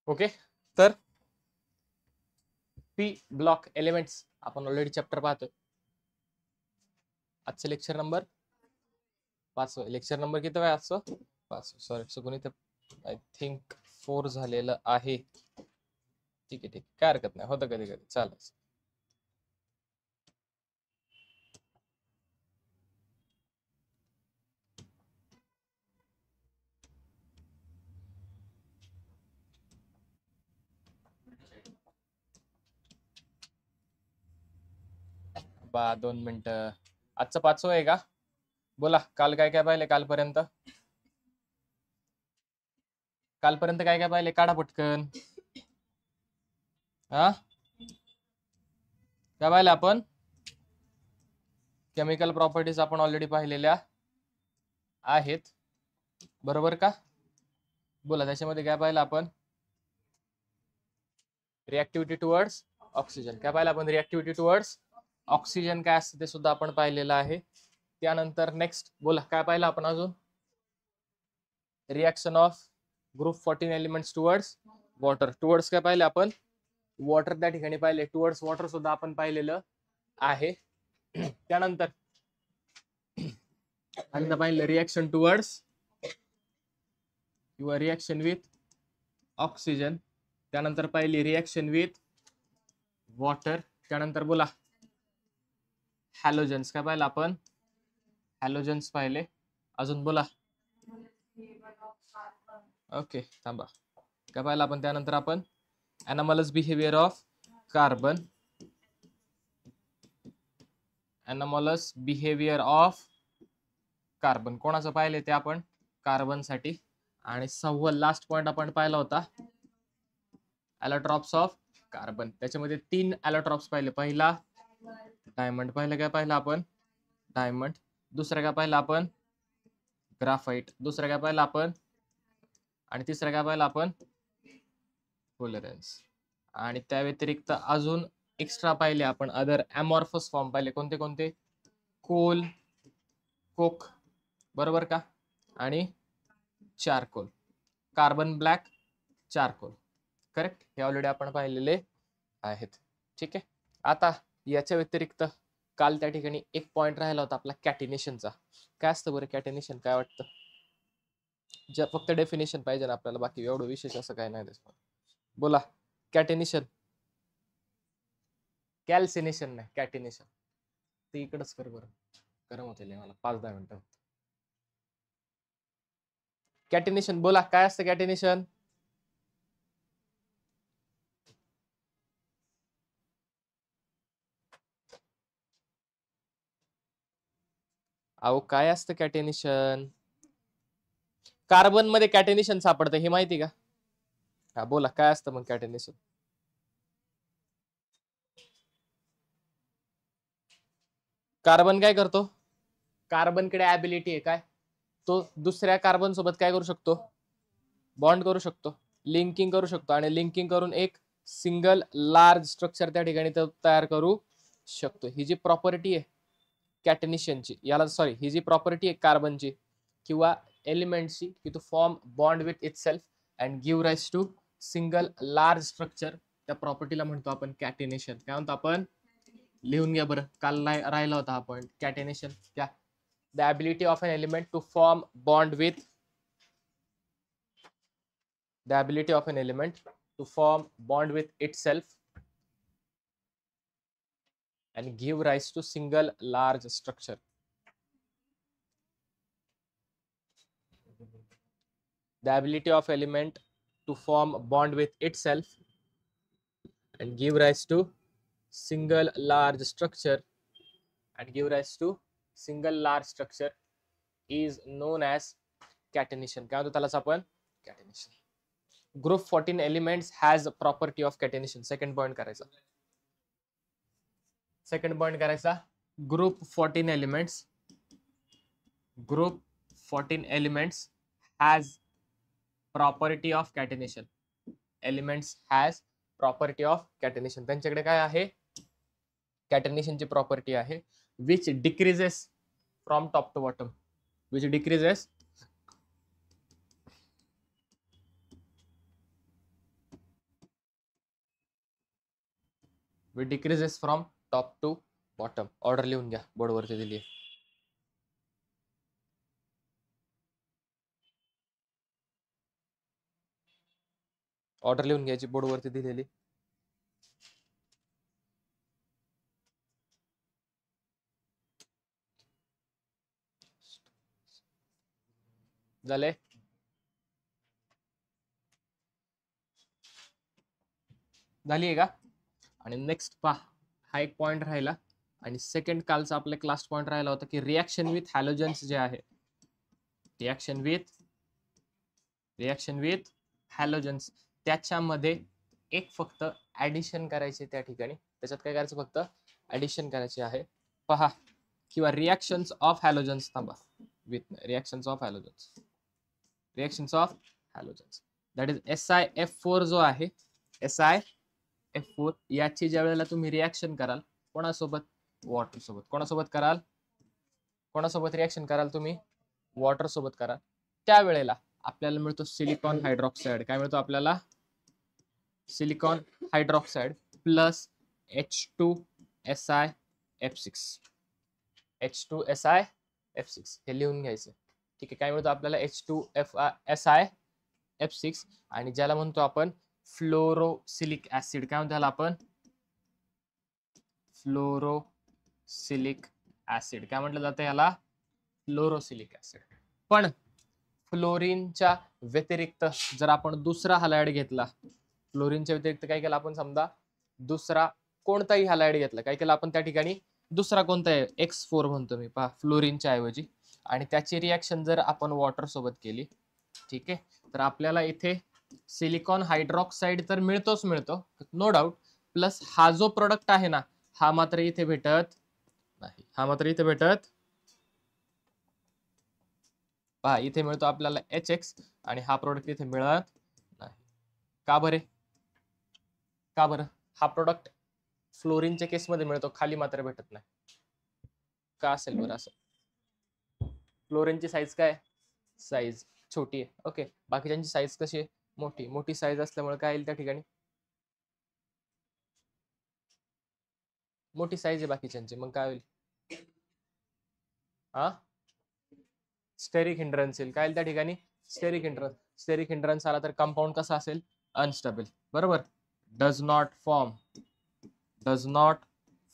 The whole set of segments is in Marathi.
ओके, तर पी ब्लॉक एलिमेंट्स आपण ऑलरेडी चॅप्टर पाहतोय. आजचं लेक्चर नंबर 5. लेक्चर नंबर किती आहे आजचं? 5. सॉरी चुकून इथं आय थिंक 4 झालेलं आहे. ठीक आहे, काय हरकत नाही, होतं कधी कधी, चालेल. बा 2 मिनिटं. आजचं 5वं आहे का? बोला, काल काय काय पाहिले? कालपर्यंत काय काय पाहिले? काढा पटकन. हा, काय पाहिलं आपण? केमिकल प्रॉपर्टीज आपण ऑलरेडी पाहिलेल्या आहेत, बरोबर का? बोला, त्याच्यामध्ये काय पाहिलं आपण? रिॲक्टिव्हिटी टुवर्ड्स ऑक्सिजन. काय पाहिलं आपण? रिॲक्टिव्हिटी टुवर्ड्स ऑक्सिजन काय असतं ते सुद्धा आपण पाहिलेलं आहे. त्यानंतर नेक्स्ट बोला, काय पाहिलं आपण अजून? Reaction of group 14 elements towards water. Towards काय पाहिलं आपण? वॉटर त्या ठिकाणी पाहिले. टुवर्ड्स वॉटर सुद्धा आपण पाहिलेलं आहे. त्यानंतर पाहिलं रिॲक्शन टुवर्ड्स किंवा रिॲक्शन विथ ऑक्सिजन. त्यानंतर पाहिली रिॲक्शन विथ वॉटर. त्यानंतर बोला हॅलोजन्स. काय पाहिलं आपण? हॅलोजन्स पाहिले. अजून बोला. ओके, थांबा. काय पाहिलं आपण? त्यानंतर आपण anomalous behaviour of carbon. Anomalous behaviour of carbon कोणाचं पाहिले ते आपण? कार्बन साठी. आणि 6वा लास्ट पॉइंट आपण पाहिला होता ॲलोट्रॉप्स ऑफ कार्बन. त्याच्यामध्ये 3 ॲलोट्रॉप्स पाहिले. पहिला डायमंड. पहिलं काय पाहिलं आपण? डायमंड. दुसरं काय पाहिलं आपण? ग्राफाइट. दुसरं काय पाहिलं आपण? आणि तिसरं काय पाहिलं आपण? टॉलरन्स. आणि त्या व्यतिरिक्त अजून एक्स्ट्रा पाहिले आपण अदर अमॉर्फस फॉर्म पाहिले. कोणते कोणते? कोल, कोक, बरोबर का? आणि charcoal. Carbon black, charcoal. Correct. हे ऑलरेडी आपण पाहिलेले आहेत. ठीक आहे. आता याच्या व्यतिरिक्त काल त्या ठिकाणी एक पॉइंट राहिला होता आपला कॅटिनेशनचा. काय असतं बरं कॅटिनेशन? काय वाटतं? फक्त डेफिनेशन पाहिजे ना आपल्याला, बाकी एवढं विशेष असं काय नाही त्याच्यात. बोला, कॅटिनेशन. कॅल्सिनेशन नाही, कॅटिनेशन. ते इकडंच कर बरं, गरम होते मला. 5-10 मिनिटं. कॅटिनेशन बोला, काय असतं कॅटिनेशन? अहो काय असतं कॅटिनेशन? कार्बन मध्ये कॅटिनेशन सापडतं हे माहिती का? हा बोला, काय असतं मग कॅटिनेशन? कार्बन काय करतो? कार्बनकडे ॲबिलिटी आहे काय? तो दुसऱ्या कार्बन सोबत काय करू शकतो? बॉन्ड करू शकतो, लिंकिंग करू शकतो. आणि लिंकिंग करून एक सिंगल लार्ज स्ट्रक्चर त्या ठिकाणी तयार करू शकतो. ही जी प्रॉपर्टी आहे कॅटिनेशनची, याला सॉरी, ही जी प्रॉपर्टी आहे कार्बनची किंवा एलिमेंटची की to form bond with itself and give rise to single large structure, त्या प्रॉपर्टीला म्हणतो आपण कॅटिनेशन. काय म्हणतो आपण? लिहून घ्या बरं, काल राहिला होता आपण कॅटिनेशन. क्या? The ability of an element to form bond with the ability of an element to form bond with itself and give rise to single large structure. The ability of element to form bond with itself and give rise to single large structure is known as catenation. काय म्हणतो त्यालाच आपण? Catenation. Group 14 elements has property of catenation. Second point करायचा. Group 14 elements has property of catenation. Elements has property of catenation. त्यांच्याकडे काय आहे? कॅटिनेशनची प्रॉपर्टी आहे which decreases from top to bottom. which decreases which decreases from top to bottom. Order लिहून घ्या, बोर्डवरती दिली आहे. ऑर्डर लिहून घ्यायची, बोर्डवरती दिलेली. झाले? झाली आहे का? आणि नेक्स्ट पहा, हा एक पॉइंट राहिला. आणि सेकंड कालचा आपला क्लास पॉइंट राहिला होता की रिॲक्शन विथ हॅलोजन्स जे आहे, रिॲक्शन विथ हॅलोजन्स, त्याच्यामध्ये एक फक्त ऍडिशन करायचे त्या ठिकाणी. त्याच्यात काय करायचं, फक्त ऍडिशन करायचे आहे. पहा, किंवा रिॲक्शन्स ऑफ हॅलोजन्स, थांबा, with reactions of halogens, that is SiF4 जो आहे, SiF4 याची ज्या वेळेला तुम्ही रिॲक्शन कराल कोणासोबत, वॉटर सोबत. कोणासोबत कराल, कोणासोबत रिॲक्शन कराल तुम्ही, वॉटर सोबत कराल. त्यावेळेला आपल्याला मिळतो सिलिकॉन हायड्रॉक्साईड. काय मिळतो आपल्याला, silicon hydroxide plus H2SiF6. H2SiF6 हे लिहून घ्यायचं. ठीक आहे, काय मिळतो आपल्याला, H2SiF6, आणि ज्याला म्हणतो आपण फ्लोरोसिलिक ऍसिड. काय म्हणतो त्याला आपण, फ्लोरोसिलिक ऍसिड. काय म्हटलं जातं याला, फ्लोरोसिलिक ऍसिड. पण फ्लोरीनच्या व्यतिरिक्त जर आपण दुसरा हॅलाइड घेतला, फ्लोरीनच्या व्यतिरिक्त काय केलं आपण, समजा दुसरा कोणताही हॅलाइड घेतला, काय केलं आपण त्या ठिकाणी, दुसरा कोणता आहे, X4 म्हणतो मी, पहा, फ्लोरीनच्या ऐवजी, आणि त्याची रिॲक्शन जर आपण वॉटर सोबत केली, ठीक आहे, तर आपल्याला इथे सिलिकॉन हायड्रॉक्साईड तर मिळतो, नो डाऊट, प्लस हा जो प्रोडक्ट आहे ना, हा मात्र इथे भेटत नाही. पहा, इथे मिळतो आपल्याला HX, आणि हा प्रोडक्ट इथे मिळत नाही. का बरे, हा प्रोडक्ट फ्लोरीनच्या केसमध्ये मिळतो, खाली मात्र भेटत नाही. का असेल बरं असं, फ्लोरीनची साईज काय, साईज छोटी आहे. ओके, बाकीच्यांची साईज कशी आहे, मोठी साईज असल्यामुळे काय येईल त्या ठिकाणी, मोठी साईज आहे बाकीच्यांची, मग काय होईल, हा, स्टेरिक हिंड्रन्स येईल. काय येईल त्या ठिकाणी, स्टेरिक हिंड्रन्स आला तर कंपाऊंड कसा असेल, अनस्टेबल. बरोबर, डज नॉट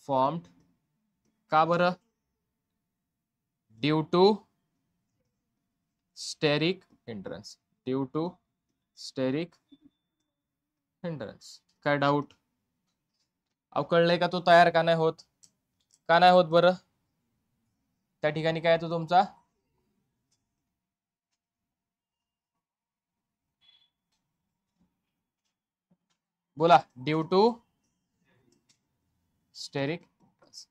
फॉर्म्ड. का बरं, ड्यू टू स्टेरिक हिंड्रन्स. काय डाऊट, कळलंय का, तो तयार का नाही होत, बरं, त्या ठिकाणी काय येतो तुमचा, बोला, ड्यू टू स्टेरिक.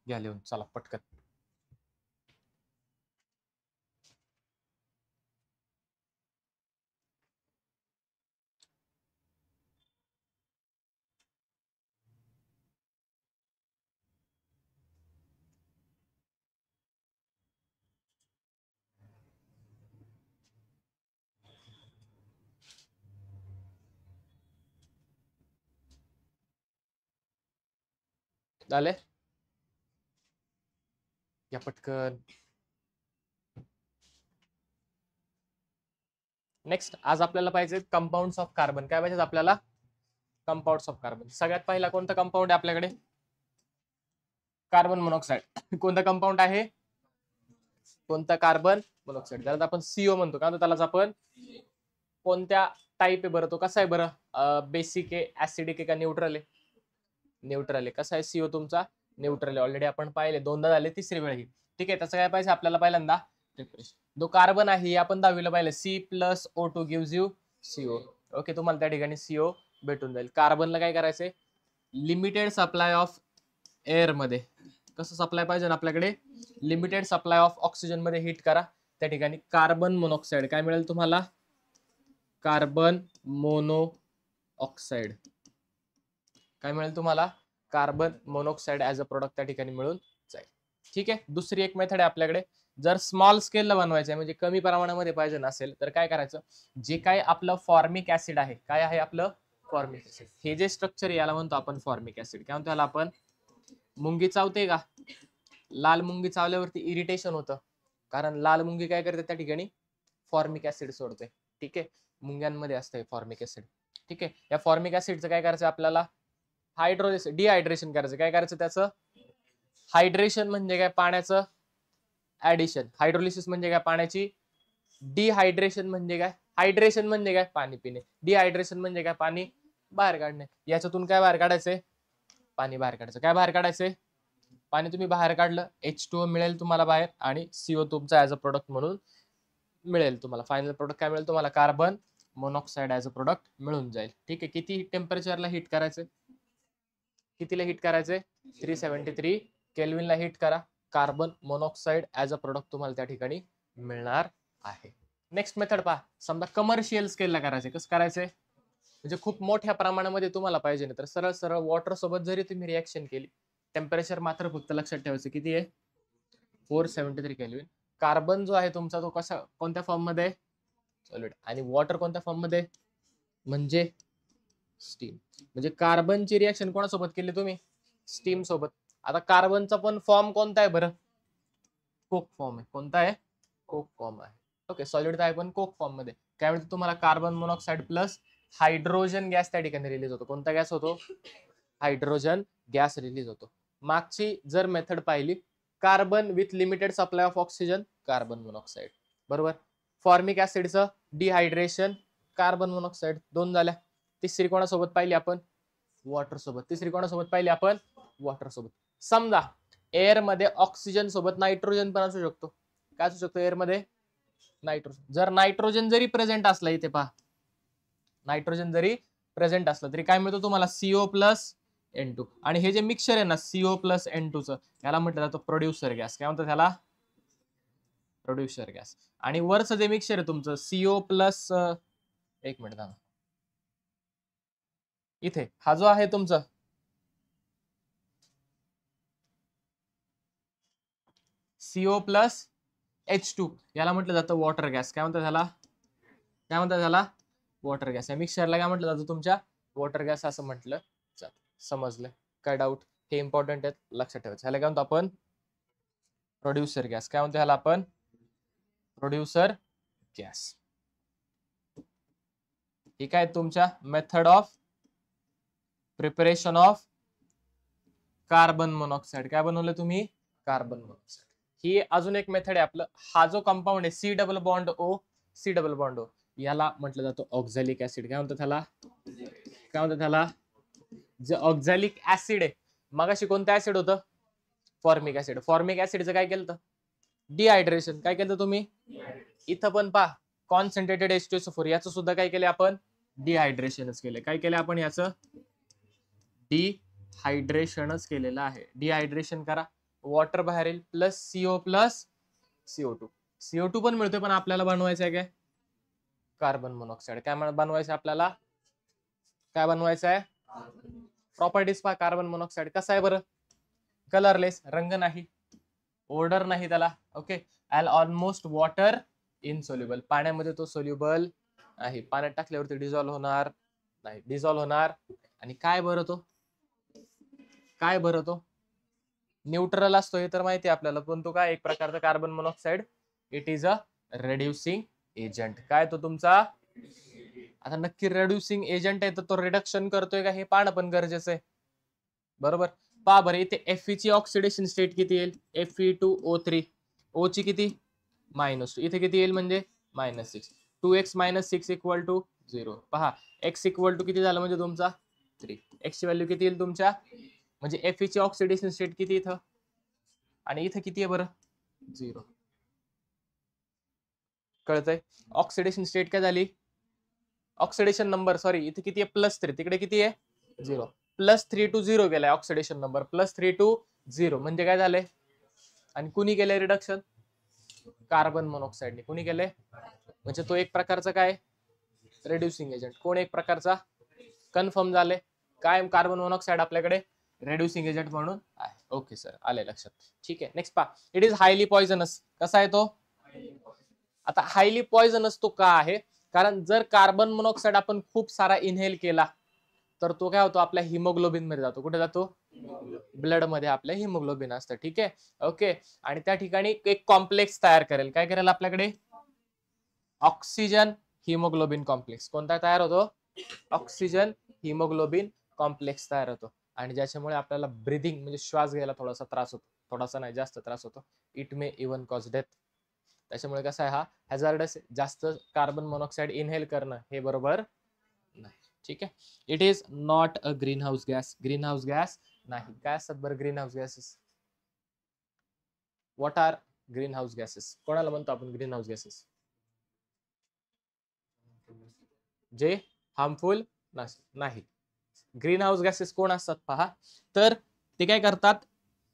घ्या लिहून, चला पटकन. झाले, या पटकन. नेक्स्ट, आज आपल्याला पाहिजे कंपाऊंड्स ऑफ कार्बन. काय पाहिजे आपल्याला, कंपाऊंड्स ऑफ कार्बन. सगळ्यात पहिला कोणता कंपाऊंड आहे आपल्याकडे, कार्बन मोनॉक्साईड. कोणता कंपाऊंड आहे, कोणता, कार्बन मोनॉक्साईड. त्याला आपण CO म्हणतो. का त्यालाच आपण, कोणत्या टाईप आहे बरं, तो कसा आहे बरं, बेसिक आहे, ऍसिडिक आहे, का न्यूट्रल आहे, न्यूट्रल आहे. कसा आहे CO तुमचा, न्यूट्रल आहे. ऑलरेडी आपण पाहिले, दोनदा झाले, तिसरी वेळ ही. ठीक आहे, त्याचं काय पाहिजे आपल्याला, पहिल्यांदा जो कार्बन आहे आपण 10वीला पाहिलं, C+O2 gives you CO. Okay, तुम्हाला त्या ठिकाणी CO भेटून जाईल. कार्बनला काय करायचंय, लिमिटेड सप्लाय ऑफ एअर मध्ये, कसं सप्लाय पाहिजे ना आपल्याकडे, लिमिटेड सप्लाय ऑफ ऑक्सिजन मध्ये हीट करा. त्या ठिकाणी कार्बन मोनॉक्साईड काय मिळेल तुम्हाला, कार्बन मोनो ऑक्साईड. काय मिळेल तुम्हाला, carbon monoxide as a product त्या ठिकाणी मिळून जाईल. ठीक आहे, दुसरी एक मेथड आहे आपल्याकडे. जर स्मॉल स्केलला बनवायचं आहे, म्हणजे कमी प्रमाणामध्ये पाहिजे नसेल, तर काय करायचं, जे काय आपलं फॉर्मिक ऍसिड आहे, काय आहे आपलं फॉर्मिक ऍसिड. हे जे स्ट्रक्चर याला म्हणतो आपण फॉर्मिक ऍसिड. काय म्हणतो याला आपण? मुंगी चावते का? लाल मुंगी चावल्यावरती इरिटेशन होतं, कारण लाल मुंगी काय करते त्या ठिकाणी? फॉर्मिक ऍसिड सोडते. ठीक आहे, मुंग्यांमध्ये असतं फॉर्मिक ऍसिड. ठीक आहे, या फॉर्मिक ऍसिडचं काय करायचं आपल्याला? डिहायड्रेशन करायचं. काय करायचं त्याचं? हायड्रेशन म्हणजे काय? पाण्याचं ऍडिशन. हायड्रोलिसिस म्हणजे काय? पाण्याची. डिहायड्रेशन म्हणजे काय? हायड्रेशन म्हणजे काय? पाणी पिणे. डिहायड्रेशन म्हणजे काय? पाणी बाहेर काढणे. याच्यातून काय बाहेर काढायचंय? पाणी बाहेर काढायचं. काय बाहेर काढायचंय? पाणी तुम्ही बाहेर काढलं, H2O मिळेल तुम्हाला बाहेर, आणि CO तुमचा ऍज अ प्रोडक्ट म्हणून मिळेल तुम्हाला. फायनल प्रोडक्ट काय मिळेल तुम्हाला? Carbon monoxide as a product मिळून जाईल. ठीक आहे, किती टेम्परेचरला हिट करायचं? कितीला हिट करायचंय? 373 केल्विनला हिट करा. Carbon monoxide as a product तुम्हाला त्या ठिकाणी मिळणार आहे. नेक्स्ट मेथड पहा. समजा कमर्शियल स्केलला करायचे. कसं करायचंय? म्हणजे खूप मोठ्या प्रमाणामध्ये तुम्हाला पाहिजे नाही तर सरळ सरळ वॉटर सोबत जरी तुम्ही रिएक्शन केली, टेम्परेचर मात्र फक्त लक्षात ठेवायचं किती आहे? 473 केल्विन. कार्बन जो आहे तुमचा तो कोणत्या फॉर्म मध्ये? सॉलिड. आणि वॉटर कोणत्या फॉर्म मध्ये? म्हणजे स्टीम. म्हणजे कार्बनची रिएक्शन कोणासोबत केली तुम्ही? स्टीम सोबत. आता कार्बनचा पण फॉर्म कोणता आहे बरं? कोक फॉर्म आहे. कोणता आहे? कोक फॉर्म आहे. ओके, सॉलिड आहे पण कोक फॉर्म मध्ये. काय म्हणतो तुम्हाला? Carbon monoxide plus hydrogen gas त्या ठिकाणी रिलीज होतो. कोणता गॅस होतो? हायड्रोजन गॅस रिलीज होतो. मागची जर मेथड पाहिली, carbon with limited supply of oxygen, carbon monoxide. बरोबर. फॉर्मिक ऍसिडचं डिहायड्रेशन, कार्बन मोनॉक्साईड. 2 झाल्या. तिसरी कोणासोबत पाहिली आपण? वॉटर सोबत. तिसरी कोणासोबत पाहिली आपण? वॉटर सोबत. समजा एअर मध्ये ऑक्सिजन सोबत नायट्रोजन पण असू शकतो. काय असू शकतो एअर मध्ये? नायट्रोजन. जर नायट्रोजन जरी प्रेझेंट असला, इथे पहा, नायट्रोजन जरी प्रेझेंट असलं तरी काय मिळतो तुम्हाला? CO plus N2. आणि हे जे मिक्सचर आहे ना CO प्लस N2 चं, याला म्हटलं जातं प्रोड्युसर गॅस. काय म्हणतात त्याला? Producer gas. आणि वरचं जे मिक्सचर आहे तुमचं CO प्लस, एक मिनिट थांबा, इथे हा जो आहे तुमचा CO प्लस H2, याला म्हटलं जातं वॉटर गॅस. काय म्हणतात त्याला? काय म्हणतात त्याला? Water gas. या मिक्सचरला काय म्हटलं जातं तुमच्या? वॉटर गॅस असं म्हटलं जातं. समजलं? काय डाऊट? हे इम्पॉर्टंट आहे, लक्षात ठेवायचं. ह्याला काय म्हणतो आपण? Producer gas. काय म्हणतो ह्याला आपण? Producer gas. ही काय तुमच्या method of preparation of carbon monoxide. काय बनवलं तुम्ही? Carbon monoxide. ही अजून एक मेथड आहे आपलं. हा जो कंपाऊंड आहे C double bond O, C double bond O, याला म्हटलं जातं ऑक्झॅलिक ऍसिड. काय म्हणतात त्याला? काय म्हणतात त्याला? जे ऑक्झॅलिक ऍसिड आहे, मगाशी कोणतं ऍसिड होतं? Formic acid. फॉर्मिक ऍसिडचं काय केलं? डिहायड्रेशन. काय केलं तुम्ही? इथं पण पहा, कॉन्सन्ट्रेटेड H2SO4, याचं सुद्धा काय केलं आपण? डिहायड्रेशनच केलं. काय केलं आपण? याचं डिहायड्रेशनच केलेलं आहे. डिहायड्रेशन करा, वॉटर बाहेर येईल, plus CO plus CO2. CO2 पण मिळतोय, पण आपल्याला बनवायचं आहे काय? Carbon monoxide. काय बनवायचं आपल्याला? काय बनवायचं आहे? प्रॉपर्टीज पहा कार्बन मोनॉक्साईड. कसा आहे बरं? कलरलेस, रंग नाही, ऑर्डर नाही त्याला. ओके. Almost water insoluble. पाण्यामध्ये तो सोल्युबल आहे. पाण्यात टाकल्यावरती डिझॉल्व्ह होणार नाही. डिझॉल्व्ह होणार. आणि काय बरं तो? काय बरं तो? न्यूट्रल असतो हे तर माहिती आहे आपल्याला, पण तो काय? एक प्रकारचा carbon monoxide. It is a reducing agent. काय तो तुमचा? आता नक्की रेड्युसिंग एजंट आहे तर तो रिडक्शन करतोय का हे पाहणं पण गरजेचं आहे. बरोबर. पहा बरं, इथे Fe ची ऑक्सिडेशन स्टेट किती येईल? Fe2O3. O ची किती? -2. इथे किती येईल म्हणजे? -6. 2x - 6 = 0. पहा, x = किती झालं म्हणजे तुमचा? 3. x ची व्हॅल्यू किती येईल तुमच्या? म्हणजे Fe ची ऑक्सिडेशन स्टेट किती इथं? आणि इथं किती आहे बरं? 0. कळतंय? ऑक्सिडेशन स्टेट काय झाली? ऑक्सिडेशन नंबर, सॉरी, इथे किती आहे? +3. तिकडे किती आहे? 0. +3 to 0 गेलाय ऑक्सिडेशन नंबर. +3 to 0 म्हणजे काय झालंय? आणि कुणी केलंय रिडक्शन? कार्बन मोनॉक्साईडने. कुणी केलंय? म्हणजे तो एक प्रकारचा काय? Reducing agent. कोण एक प्रकारचा? कन्फर्म झाले. काय? कार्बन मोनॉक्साईड आपल्याकडे रेड्युसिंग एजंट म्हणून आहे. ओके सर, आले लक्षात. ठीक आहे, नेक्स्ट पहा. It is highly poisonous. कसा आहे तो? आता हायली पॉइझनस तो का आहे? कारण जर कार्बन मोनॉक्साईड आपण खूप सारा इनहेल केला तर तो काय होतो आपल्या हिमोग्लोबिन मध्ये जातो. कुठे जातो? ब्लड मध्ये आपल्या हिमोग्लोबिन असतं. ठीक आहे, ओके. आणि त्या ठिकाणी एक कॉम्प्लेक्स तयार करेल. काय करेल आपल्याकडे? Oxygen haemoglobin complex. कोणता तयार होतो? ऑक्सिजन हिमोग्लोबिन कॉम्प्लेक्स तयार होतो. आणि ज्याच्यामुळे आपल्याला ब्रिदिंग म्हणजे श्वास घ्यायला थोडासा त्रास होतो. थोडासा नाही, जास्त त्रास होतो. It may even cause death. त्याच्यामुळे कसं आहे, हा हॅझार्डस, जास्त कार्बन मोनॉक्साईड इनहेल करणं हे बरोबर नाही. ठीक आहे, it is not a green house gas. Green house gas नाही. काय असतात बरं green house gases? What are green house gases? कोणाला म्हणतो आपण ग्रीन हाऊस गॅसेस? जे हार्मफुल नाही. ग्रीन हाऊस गॅसेस कोण असतात पहा, तर ते काय करतात?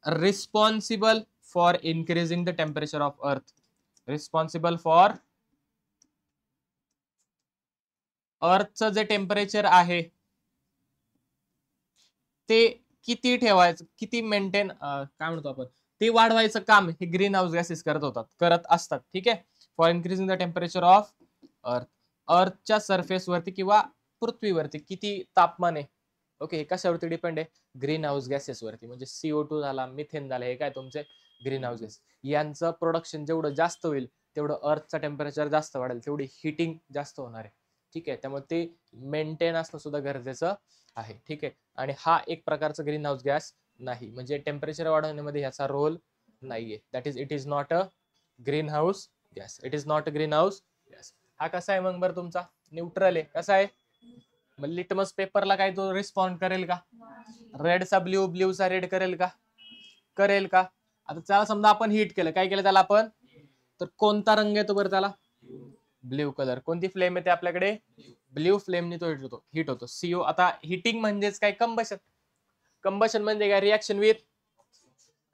Responsible for increasing the temperature of earth. Responsible for अर्थचं जे टेम्परेचर आहे ते किती ठेवायचं, किती मेंटेन, काय म्हणतो आपण, ते वाढवायचं काम हे ग्रीन हाऊस गॅसेस करत असतात. ठीक आहे, for increasing the temperature of earth. अर्थच्या सरफेसवरती किंवा पृथ्वीवरती किती तापमान आहे, ओके, हे कशावरती डिपेंड आहे? ग्रीन हाऊस गॅसेस वरती. म्हणजे CO2 झाला, मिथेन झाला, हे काय तुमचे ग्रीन हाऊस गॅस. यांचं प्रोडक्शन जेवढं जास्त होईल तेवढं अर्थचं टेम्परेचर जास्त वाढेल, तेवढी हिटिंग जास्त होणार आहे. ठीक आहे, त्यामुळे ते मेंटेन असणं सुद्धा गरजेचं आहे. ठीक आहे, आणि हा एक प्रकारचा ग्रीन हाऊस गॅस नाही. म्हणजे टेम्परेचर वाढवण्यामध्ये ह्याचा रोल नाहीये. That is, it is not a green house gas. It is not a green house gas. हा कसा आहे मग बरं तुमचा? न्यूट्रल आहे. कसा आहे? मग लिटमस पेपरला काय तो रिस्पॉन्ड करेल का? रेडचा ब्ल्यू, ब्ल्यूचा रेड करेल का? करेल का? आता त्याला समजा आपण हिट केलं, काय केलं त्याला आपण, तर कोणता रंग येतो बरं त्याला? Blue colour. कोणती फ्लेम येते आपल्याकडे? ब्ल्यू फ्लेमने तो हिट होतो. CO. आता हिटिंग म्हणजेच काय? कंबशन. कंबशन म्हणजे काय? रिएक्शन विथ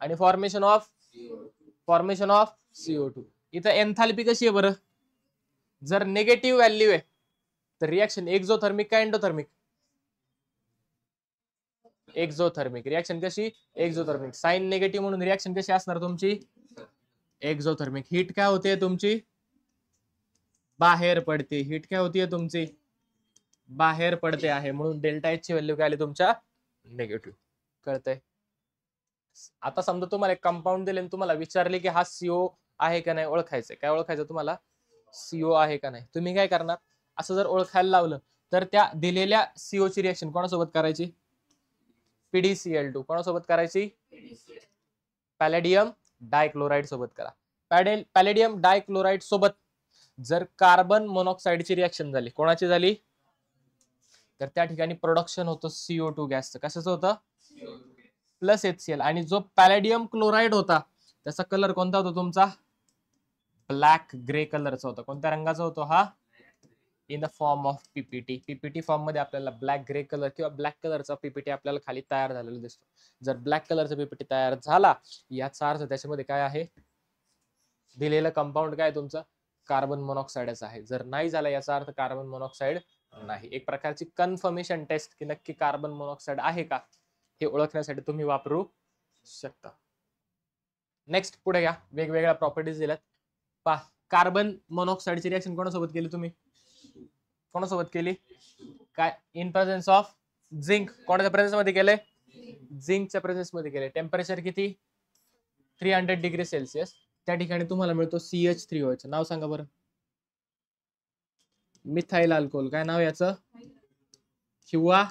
आणि फॉर्मेशन ऑफ CO2. इथं एन्थाल्पी कशी आहे बरं? जर निगेटिव्ह व्हॅल्यू आहे तर रिएक्शन एक्झोथर्मिक का एंडोथर्मिक? एक्झोथर्मिक. रिएक्शन कशी? एक्झोथर्मिक. साइन निगेटिव्ह म्हणून रिएक्शन कशी असणार तुमची? एक्झोथर्मिक. हिट काय होते तुमची? बाहेर पडते. हिट काय होतीये तुमची? बाहेर पडते आहे. म्हणून डेल्टा एच ची व्हॅल्यू काय आली तुमच्या? निगेटिव्ह. कळतंय? आता समजा तुम्हाला एक कंपाऊंड दिले, तुम्हाला विचारले की हा CO आहे का नाही ओळखायचंय. काय ओळखायचं तुम्हाला? CO आहे का नाही. तुम्ही काय करणार? असं जर ओळखायला लावलं तर त्या दिलेल्या CO ची रिएक्शन कोणासोबत करायची? PDCl2. कोणासोबत करायची? पॅलेडियम डायक्लोराइड सोबत करा. पॅलेडियम डायक्लोराइड सोबत जर कार्बन मोनॉक्साईडची रिएक्शन झाली, कोणाची झाली? तर त्या ठिकाणी प्रोडक्शन होतं CO2 गॅसचं. कशाचं होतं? Plus HCl. आणि जो पॅलेडियम क्लोराइड होता त्याचा कलर कोणता होता तुमचा? ब्लॅक ग्रे कलरचा होता. कोणत्या रंगाचा होतो हा? In the form of PPT. PPT form मध्ये आपल्याला ब्लॅक ग्रे कलर किंवा ब्लॅक कलरचा PPT आपल्याला खाली तयार झालेला दिसतो. जर ब्लॅक कलरचा PPT तयार झाला याचा अर्थ त्याच्यामध्ये काय आहे? दिलेलं कंपाऊंड काय तुमचं? कार्बन मोनॉक्साईडच आहे. जर नाही झाला याचा अर्थ कार्बन मोनॉक्साईड नाही. एक प्रकारची कन्फर्मेशन टेस्ट की नक्की कार्बन मोनॉक्साईड आहे का हे ओळखण्यासाठी तुम्ही वापरू शकता. नेक्स्ट पुढे घ्या. वेगवेगळ्या प्रॉपर्टीज दिल्यात. पहा, कार्बन मोनॉक्साईडची रिएक्शन कोणासोबत केली तुम्ही? कोणासोबत केली? काय? In presence of zinc. कोणाच्या प्रेझेन्स मध्ये केले? झिंकच्या प्रेझेन्स मध्ये केले. टेम्परेचर किती? 300 डिग्री सेल्सिअस. त्या ठिकाणी तुम्हाला मिळतो CH3OH. नाव सांगा बरं. Methyl alcohol. काय नाव याचं? किंवा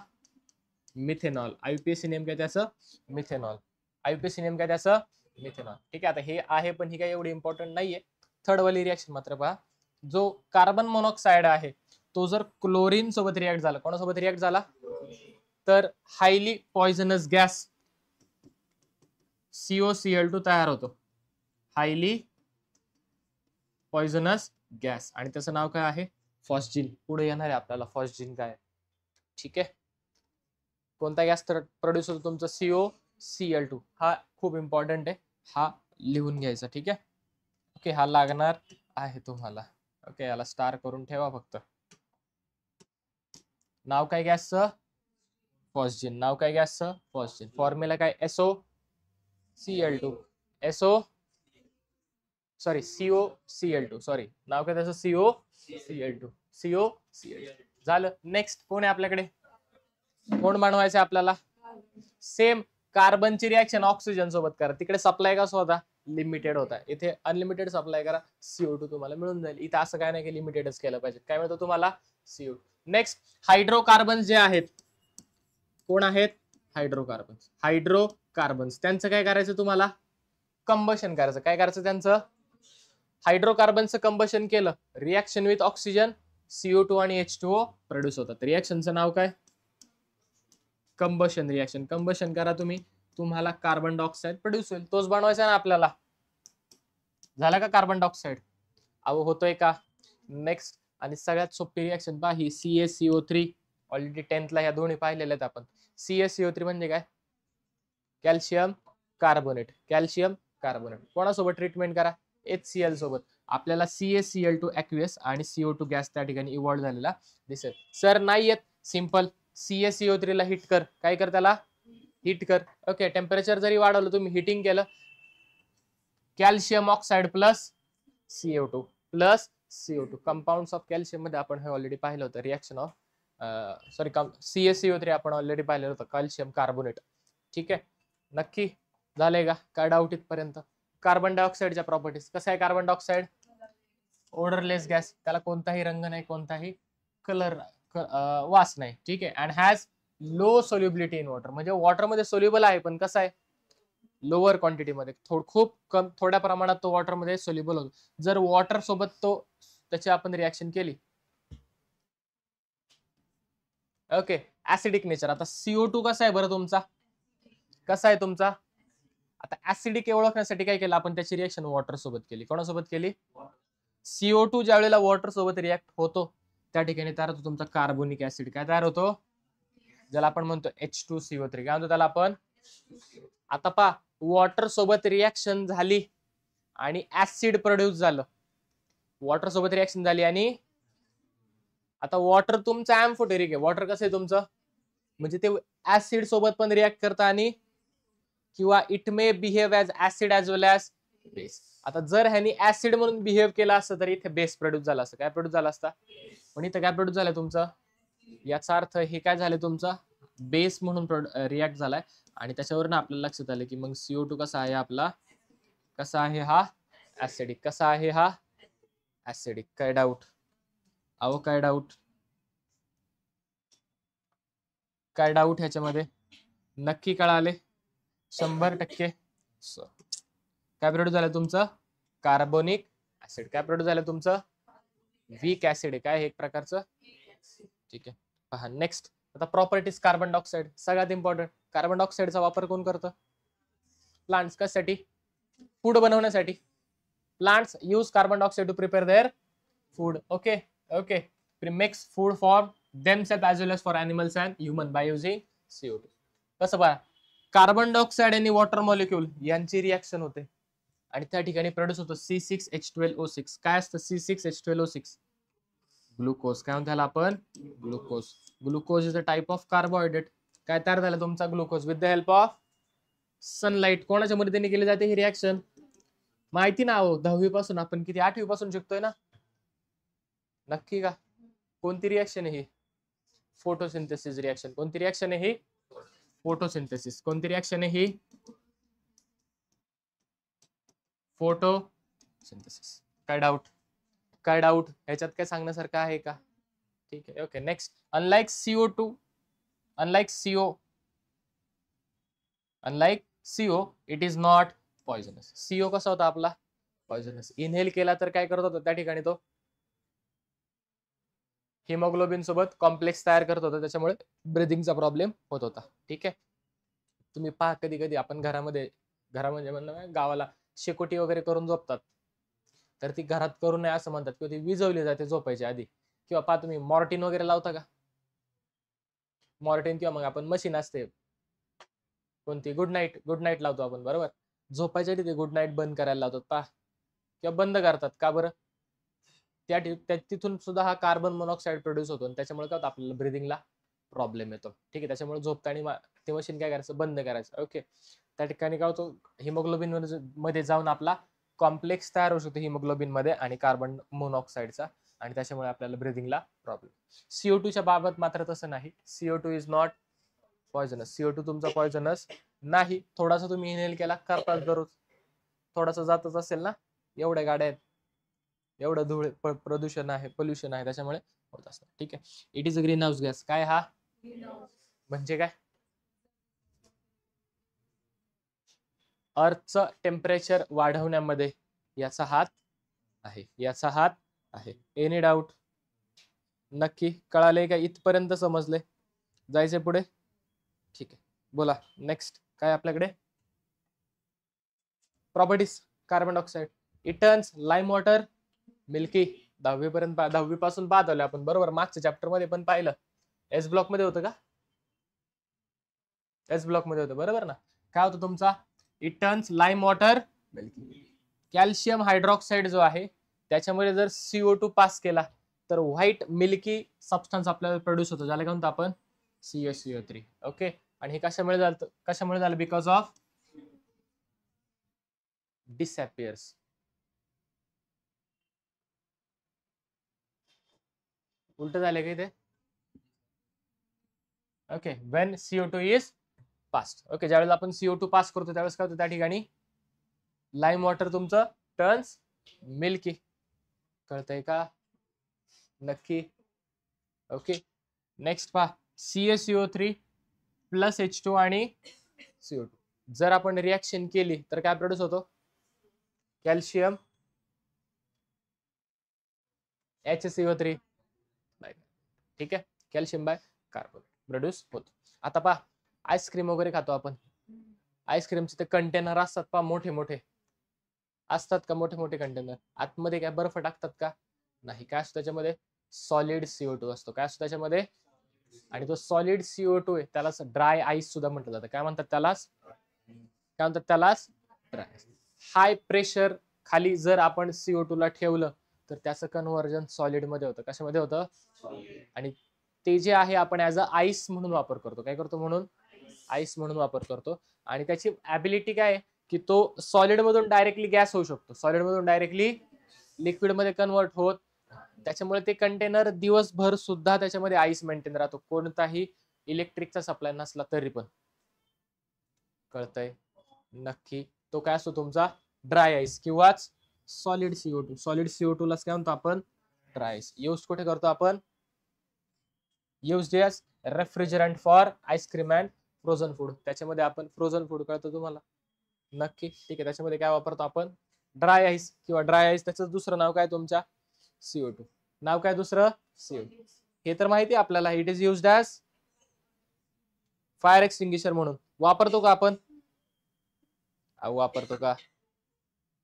मिथेनॉल. IUPAC नेम काय त्याचं? मिथेनॉल. IUPAC नेम काय त्याचं? मिथेनॉल. ठीक आहे, आता हे आहे पण ही काय एवढी इम्पॉर्टंट नाहीये. थर्ड वाली रिएक्शन मात्र पहा. जो कार्बन मोनॉक्साईड आहे तो जर क्लोरीन सोबत रिॲक्ट झाला, कोणासोबत रिॲक्ट झाला? तर हायली पॉइझनस गॅस COCl2 तयार होतो. Highly poisonous gas. आणि त्याचं नाव काय आहे? फॉस्जिन. पुढे येणार आहे आपल्याला फॉस्जिन काय. ठीक आहे, कोणता गॅस प्रोड्यूस होतो तुमचा? COCl2. हा खूप इम्पॉर्टंट आहे, हा लिहून घ्यायचा. ठीक आहे, ओके, हा लागणार आहे तुम्हाला. ओके, याला स्टार करून ठेवा फक्त. नाव काय गॅसचं? फॉस्जिन. नाव काय गॅसचं? फॉस्जिन. फॉर्म्युला काय? SOCl2. COCl2. सॉरी, नाव काय त्याचं? COCl2. COCl2 झालं. नेक्स्ट कोण आहे आपल्याकडे? कोण बनवायचं आपल्याला? सेम कार्बनची रिॲक्शन ऑक्सिजन सोबत करा. तिकडे सप्लाय कसा होता? लिमिटेड होता. इथे अनलिमिटेड सप्लाय करा, CO2 तुम्हाला मिळून जाईल. इथे असं काय नाही की लिमिटेडच केलं पाहिजे. काय मिळतं तुम्हाला? CO2. नेक्स्ट हायड्रोकार्बन जे आहेत, कोण आहेत? हायड्रोकार्बन्स. हायड्रोकार्बन्स त्यांचं काय करायचं तुम्हाला? कंबशन करायचं. काय करायचं त्यांचं? हायड्रोकार्बनचं कंबशन केलं, रिॲक्शन विथ ऑक्सिजन, CO2 आणि H2O प्रोड्यूस होतात. रिॲक्शनचं नाव काय? Combustion reaction. कंबशन करा तुम्ही, तुम्हाला कार्बन डायऑक्साइड प्रोड्यूस होईल. तोच बनवायचा ना आपल्याला. झाला का कार्बन डायऑक्साइड? अहो होतोय का? नेक्स्ट आणि सगळ्यात सोपी रिॲक्शन पहा ही CaCO3. ऑलरेडी 10th ला ह्या दोन्ही पाहिलेल्या आहेत आपण. CaCO3 म्हणजे काय? Calcium carbonate. कॅल्शियम कार्बोनेट कोणासोबत ट्रीटमेंट करा? HCl सोबत. आपल्याला CaCl2 ॲक्वियस आणि CO2 गॅस त्या ठिकाणी इव्हॉल्व झालेला दिसेल. सर नाही येत, सिंपल CaCO3 ला हिट कर. काय कर त्याला? हिट कर. ओके, टेम्परेचर जरी वाढवलं, तुम्ही हिटिंग केलं, calcium oxide plus CO2 plus CO2 compounds of calcium मध्ये आपण हे ऑलरेडी पाहिलं होतं. रिॲक्शन ऑफ CaCO3 आपण ऑलरेडी पाहिलं होतं, कॅल्शियम कार्बोनेट. ठीक आहे, नक्की झालंय का? काय डाऊट इथपर्यंत? कार्बन डायऑक्साइडच्या प्रॉपर्टीज. कसं आहे कार्बन डायऑक्साइड? ओडरलेस गॅस, त्याला कोणताही रंग नाही, कोणताही कलर वास नाही. ठीक आहे, and has low solubility in water. म्हणजे वॉटरमध्ये सोल्युबल आहे, पण कसं आहे? लोअर क्वांटिटीमध्ये. खूप कम थोड्या प्रमाणात तो वॉटरमध्ये सोल्युबल होतो. जर वॉटर सोबत त्याची आपण रिॲक्शन केली, ओके, ऍसिडिक नेचर. आता CO2 कसा आहे बरं तुमचा? कसा आहे तुमचा? आता ऍसिडिक ओळखण्यासाठी काय केलं आपण? त्याची रिॲक्शन वॉटर सोबत केली. कोणासोबत केली? CO2 ज्या वेळेला वॉटर सोबत रिॲक्ट होतो, त्या ठिकाणी तयार होतो तुमचा कार्बोनिक ऍसिड. काय तयार होतो? ज्याला आपण म्हणतो H2CO3. काय म्हणतो त्याला आपण? आता पहा, वॉटर सोबत रिॲक्शन झाली आणि ऍसिड प्रोड्यूस झालं. वॉटर सोबत रिॲक्शन झाली आणि आता वॉटर तुमचं अँफोटेरिक आहे. वॉटर कसं आहे तुमचं? म्हणजे ते ऍसिड सोबत पण रिॲक्ट करतं आणि किंवा it may behave as acid as well as base. आता जर ह्यानी ऍसिड म्हणून बिहेव केला असतं तर इथे बेस प्रोड्यूस झाला असतं. काय प्रोड्यूस झाला असता? पण इथे काय प्रोड्यूस झालं तुमचं? याचा अर्थ हे काय झालं तुमचं? बेस म्हणून रिॲक्ट झालाय. आणि त्याच्यावरून आपल्याला लक्षात आलं की मग CO2 कसा आहे आपला? कसा आहे हा? ऍसिडिक. कसा आहे हा? ऍसिडिक. काय डाऊट? अहो काय डाऊट? काय डाऊट ह्याच्यामध्ये? नक्की कळाले? 100%. काय प्रोड्यूस झालं तुमचं? Carbonic acid. काय प्रोड्यूस झालं तुमचं? वीक ऍसिड आहे. काय एक प्रकारचं? ठीक आहे, पहा नेक्स्ट. आता प्रॉपर्टीज कार्बन डायऑक्साइड सगळ्यात इम्पॉर्टंट. कार्बन डायऑक्साइडचा वापर कोण करतं? प्लांट्स. कशासाठी? फूड बनवण्यासाठी. Plants use carbon dioxide to prepare their food. Okay okay, makes food for themselves as well as for animals and human by using CO2. कसं पहा, कार्बन डायऑक्साइड आणि वॉटर मॉलिक्यूल यांची रिॲक्शन होते आणि त्या ठिकाणी प्रोड्यूस होतो C6H12O6. काय असतं C6H12O6? ग्लुकोज. काय म्हणतो त्याला आपण? Glucose. Glucose is a type of carbohydrate. काय तयार झालं तुमचा glucose? With the help of sunlight. कोणाच्या मदतीने केली जाते ही रिॲक्शन? माहिती ना हो, 10वी पासून आपण किती 8वी पासून शिकतोय ना. नक्की का? कोणती रिॲक्शन आहे ही? Photosynthesis reaction. कोणती रिॲक्शन आहे ही? फोटोसिंथेसिस. कोणती रिॲक्शन आहे ही? फोटोसिंथेसिस. काय डाऊट? काय डाऊट ह्याच्यात? काय सांगण्यासारखं आहे का? ठीक आहे, okay. Next, unlike CO, it is not poisonous. CO कसा होता आपला? पॉइझनस. इनहेल केला तर काय करत होता त्या ठिकाणी? तो हिमोग्लोबिन सोबत कॉम्प्लेक्स तयार करत होता, त्याच्यामुळे ब्रिदिंगचा प्रॉब्लेम होत होता. ठीक आहे, तुम्ही पहा कधी कधी आपण घरामध्ये म्हणणं गावाला शेकोटी वगैरे करून झोपतात, तर ती घरात करू नये असं म्हणतात किंवा ती विजवली जाते झोपायच्या आधी. किंवा पहा तुम्ही मॉर्टिन वगैरे लावता का? मॉर्टिन किंवा मग आपण मशीन असते कोणती, गुड नाईट लावतो आपण, बरोबर? झोपायच्या आधी ते गुड नाईट बंद करायला लावतात पहा, किंवा बंद करतात का बरं? तिथून सुद्धा हा कार्बन मोनॉक्साईड प्रोड्यूस होतो आणि त्याच्यामुळे काय होतं? आपल्याला ब्रिदिंगला प्रॉब्लेम येतो. ठीक आहे, त्याच्यामुळे झोपताना ते मशीन काय करायचं? बंद करायचं. ओके, त्या ठिकाणी काय होतं? हिमोग्लोबिन मध्ये जाऊन आपला कॉम्प्लेक्स तयार होऊ शकतो हिमोग्लोबिन मध्ये आणि कार्बन मोनॉक्साईडचा, आणि त्याच्यामुळे आपल्याला ब्रिदिंगला प्रॉब्लेम. CO2च्या बाबत मात्र तसं नाही. CO2 is not poisonous. CO2 तुमचा पॉयझनस नाही. थोडासा तुम्ही इनहेल केला, करतात दररोज, थोडासा जातच असेल ना. एवढ्या गाड्या आहेत, एवढं धूळ प्रदूषण आहे, पोल्युशन आहे, त्याच्यामुळे होत असतं. ठीक आहे. It is a green house gas. काय हा म्हणजे काय? अर्थचं टेम्परेचर वाढवण्यामध्ये याचा हात आहे, याचा हात आहे. Any doubt? नक्की कळाले का? इथपर्यंत समजले? जायचे पुढे? ठीक आहे, बोला नेक्स्ट काय आपल्याकडे. Properties carbon dioxide. It turns lime water milky. 10वी पर्यंत 10वी पासून पाहत आलो आपण, बरोबर. मागच्या चॅप्टर मध्ये पण पाहिलं. एस ब्लॉक मध्ये होतं का? एस ब्लॉक मध्ये होतं, बरोबर ना. काय होतं तुमचा? It turns lime water milky. Calcium hydroxide जो आहे त्याच्यामध्ये जर CO2 पास केला तर व्हाईट मिल्की सबस्टन्स आपल्याला प्रोड्यूस होतो, ज्याला काय म्हणतो आपण? CaCO3. ओके. आणि हे कशामुळे झालं? कशामुळे झालं? Because of disappears. उलट झाले का इथे? Okay. When CO2 is past. Okay. ज्यावेळेस आपण CO2 पास करतो त्यावेळेस काय होतं त्या ठिकाणी? लाईम वॉटर तुमचं टर्न्स मिल्की. कळतंय का? नक्की. ओके. नेक्स्ट पहा. CaCO3 प्लस H2 आणि CO2 जर आपण रिॲक्शन केली तर काय प्रोड्यूस होतो? Calcium HCO3. ठीक आहे. कॅल्शियम बाय कार्बन प्रोड्यूस होतो. आता पहा, आईस्क्रीम वगैरे खातो आपण, आईस्क्रीमचे ते कंटेनर असतात पहा, मोठे मोठे असतात का? मोठे मोठे कंटेनर. आतमध्ये काय बर्फ टाकतात का? नाही. काय असतो त्याच्यामध्ये? सॉलिड CO2 असतो. काय असतो त्याच्यामध्ये? आणि तो सॉलिड CO2 आहे त्यालाच ड्राय आईस सुद्धा म्हटलं जातं. काय म्हणतात त्यालाच? काय म्हणतात त्यालाच? Dry ice. हाय प्रेशर खाली जर आपण CO2 ला ठेवलं तर त्याचं कन्व्हर्जन सॉलिड मध्ये होतं. कशामध्ये होतं? आणि ते जे आहे आपण ऍज अ आईस म्हणून वापर करतो. काय करतो म्हणून? आईस म्हणून वापर करतो. आणि त्याची ऍबिलिटी काय आहे की तो सॉलिड मधून डायरेक्टली गॅस होऊ शकतो, सॉलिड मधून डायरेक्टली लिक्विड मध्ये कन्वर्ट होत. त्याच्यामुळे ते कंटेनर दिवसभर सुद्धा त्याच्यामध्ये आईस मेंटेन राहतो, कोणताही इलेक्ट्रिकचा सप्लाय नसला तरी पण. कळतंय? नक्की. तो काय असतो तुमचा? ड्राय आईस किंवा सॉलिड CO2. सॉलिड CO2 लाच काय म्हणतो आपण? Dry ice. यूज कुठे करतो आपण? Use as refrigerant for ice cream and frozen food. त्याच्यामध्ये आपण फ्रोझन फूड, कळतं तुम्हाला? नक्की. ठीक आहे. त्याच्यामध्ये काय वापरतो आपण? ड्राय आईस किंवा ड्राय आईस. त्याचं दुसरं नाव काय तुमच्या? CO2. नाव काय दुसरं? CO2. हे तर माहिती आहे आपल्याला. It is used as fire extinguisher म्हणून. वापरतो का आपण? वापरतो का?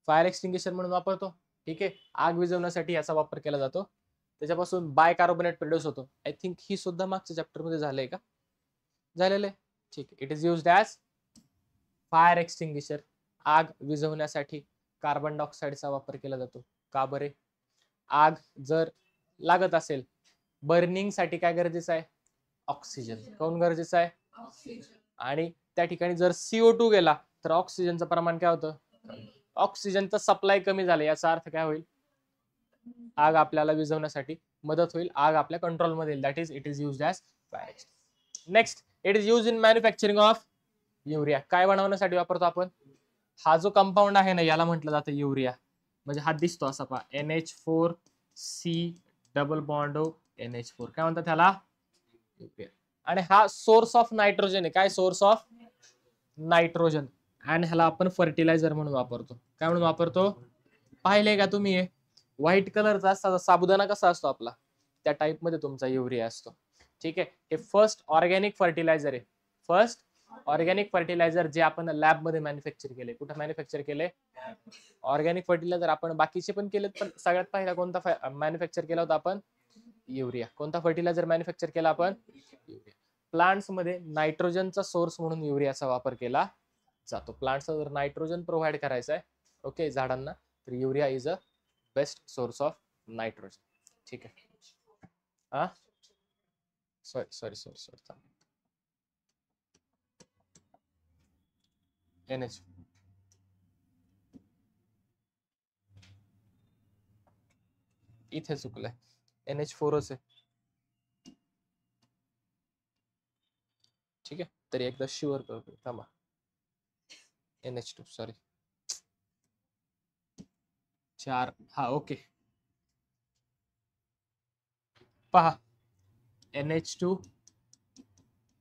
फायर एक्सटिंग्विशर म्हणून वापरतो. ठीक आहे. आग विझवण्यासाठी याचा वापर केला जातो. त्याच्यापासून बायकार्बोनेट प्रोड्यूस होतो. आय थिंक ही सुद्धा मागच्या चॅप्टर मध्ये झालंय का? झालेलं आहे. ठीक आहे. It is used as fire extinguisher. आग विझवण्यासाठी कार्बन डायऑक्साईडचा वापर केला जातो. का बरे? आग जर लागत असेल, बर्निंग साठी काय गरजेचं आहे? ऑक्सिजन. कोण गरजेचं आहे? ऑक्सिजन. आणि त्या ठिकाणी जर CO2 गेला तर ऑक्सिजनचं प्रमाण काय होतं? ऑक्सिजनचा सप्लाय कमी झाला. याचा अर्थ काय होईल? आग आपल्याला विझवण्यासाठी मदत होईल, आग आपल्या कंट्रोलमध्ये येईल. That is it is used as fire. Next, it is used in manufacturing of urea. काय बनवण्यासाठी वापरतो आपण? हा जो कंपाऊंड आहे ना याला म्हटलं जातं युरिया. म्हणजे हा दिसतो असा पहा, NH4C डबल बॉन्ड NH4. काय म्हणतात त्याला? आणि हा सोर्स ऑफ नायट्रोजन आहे. काय सोर्स ऑफ नायट्रोजन? आणि ह्याला आपण फर्टिलायझर म्हणून वापरतो. काय म्हणून वापरतो? पाहिले का तुम्ही? हे व्हाईट कलरचा असता साबुदाणा कसा असतो आपला, त्या टाइप मध्ये तुमचा युरिया असतो. ठीक आहे. हे फर्स्ट ऑर्गॅनिक फर्टिलायझर आहे. फर्स्ट ऑर्गॅनिक फर्टिलायझर जे आपण लॅब मध्ये मॅन्युफॅक्चर केले. कुठे मॅन्युफॅक्चर केले? ऑर्गॅनिक फर्टिलायझर आपण बाकीचे पण केलेत, पण सगळ्यात पहिला कोणता मॅन्युफॅक्चर केला होता आपण? युरिया. कोणता फर्टिलायझर मॅन्युफॅक्चर केला आपण? युरिया. प्लांट्स मध्ये नायट्रोजनचा सोर्स म्हणून युरियाचा वापर केला जातो. प्लांट्सला जर नायट्रोजन प्रोव्हाइड करायचं आहे, ओके, झाडांना, तर urea is a best source of nitrogen. ठीक आहे. Sorry NH. इथे चुकलंय. NH4च आहे. ठीक आहे, तरी एकदा शुअर करतो थांबा. NH2 sorry 4. हा ओके, पहा NH2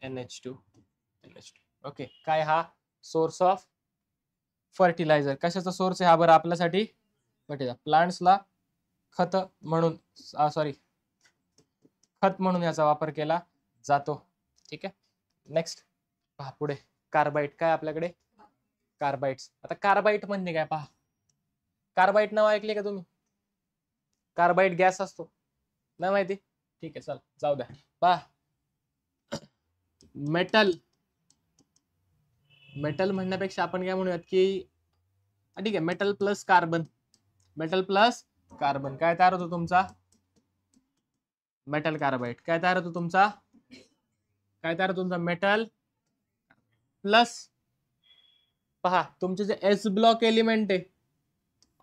NH2 NH2. ओके, काय हा सोर्स ऑफ फर्टिलायझर. कशाचा सोर्स आहे हा बरं आपल्यासाठी? फर्टिलायझर. प्लांट्सला खत म्हणून सॉरी खत म्हणून याचा वापर केला जातो. ठीक आहे, नेक्स्ट पहा पुढे कार्बाईड. काय आपल्याकडे कार्बाइड्स. आता कार्बाईड म्हणजे काय पहा. कार्बाईड नाव ऐकले का तुम्ही? कार्बाईड गॅस असतो, नाही माहिती? ठीक आहे, चल जाऊ द्या. पहा मेटल, मेटल म्हणण्यापेक्षा आपण काय म्हणूयात की ठीक आहे, metal plus carbon. Metal plus carbon काय तयार होतो तुमचा? Metal Carbide. काय तयार होतो तुमचा? काय तयार होतो तुमचा? मेटल प्लस पहा तुमचे जे एस ब्लॉक एलिमेंट आहे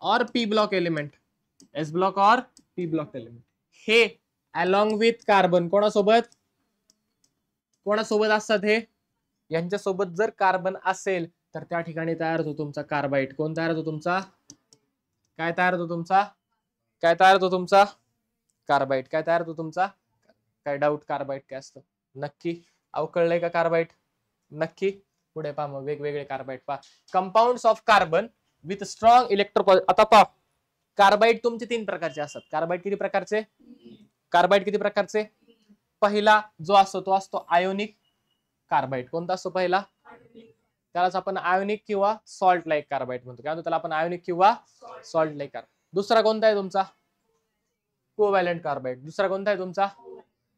और P block element, S block और पी ब्लॉक एलिमेंट, हे अलॉंग विथ कार्बन कोणासोबत कोणासोबत असतात? हे यांच्यासोबत जर कार्बन असेल तर त्या ठिकाणी तयार होतो तुमचा कार्बाईड. कोण तयार होतो तुमचा? काय तयार होतो तुमचा? काय तयार होतो तुमचा? कार्बाईड. काय तयार होतो तुमचा? काय डाऊट कार्बाईड काय असतं? नक्की अवकळलंय का कार्बाईड? नक्की. पुढे पहा मग वेगवेगळे कार्बाईड पहा. Compounds of carbon with strong electro. आता पहा कार्बाईड तुमचे 3 प्रकारचे असतात. कार्बाईड किती प्रकारचे? कार्बाईड किती प्रकारचे? पहिला जो असतो तो असतो आयोनिक कार्बाईड. कोणता असतो पहिला? त्यालाच आपण आयोनिक किंवा सॉल्ट लाईक कार्बाईड म्हणतो. काय म्हणतो त्याला आपण? आयोनिक किंवा सॉल्ट लाईक कार्बाईड. दुसरा कोणता आहे तुमचा? Covalent Carbide. दुसरा कोणता आहे तुमचा?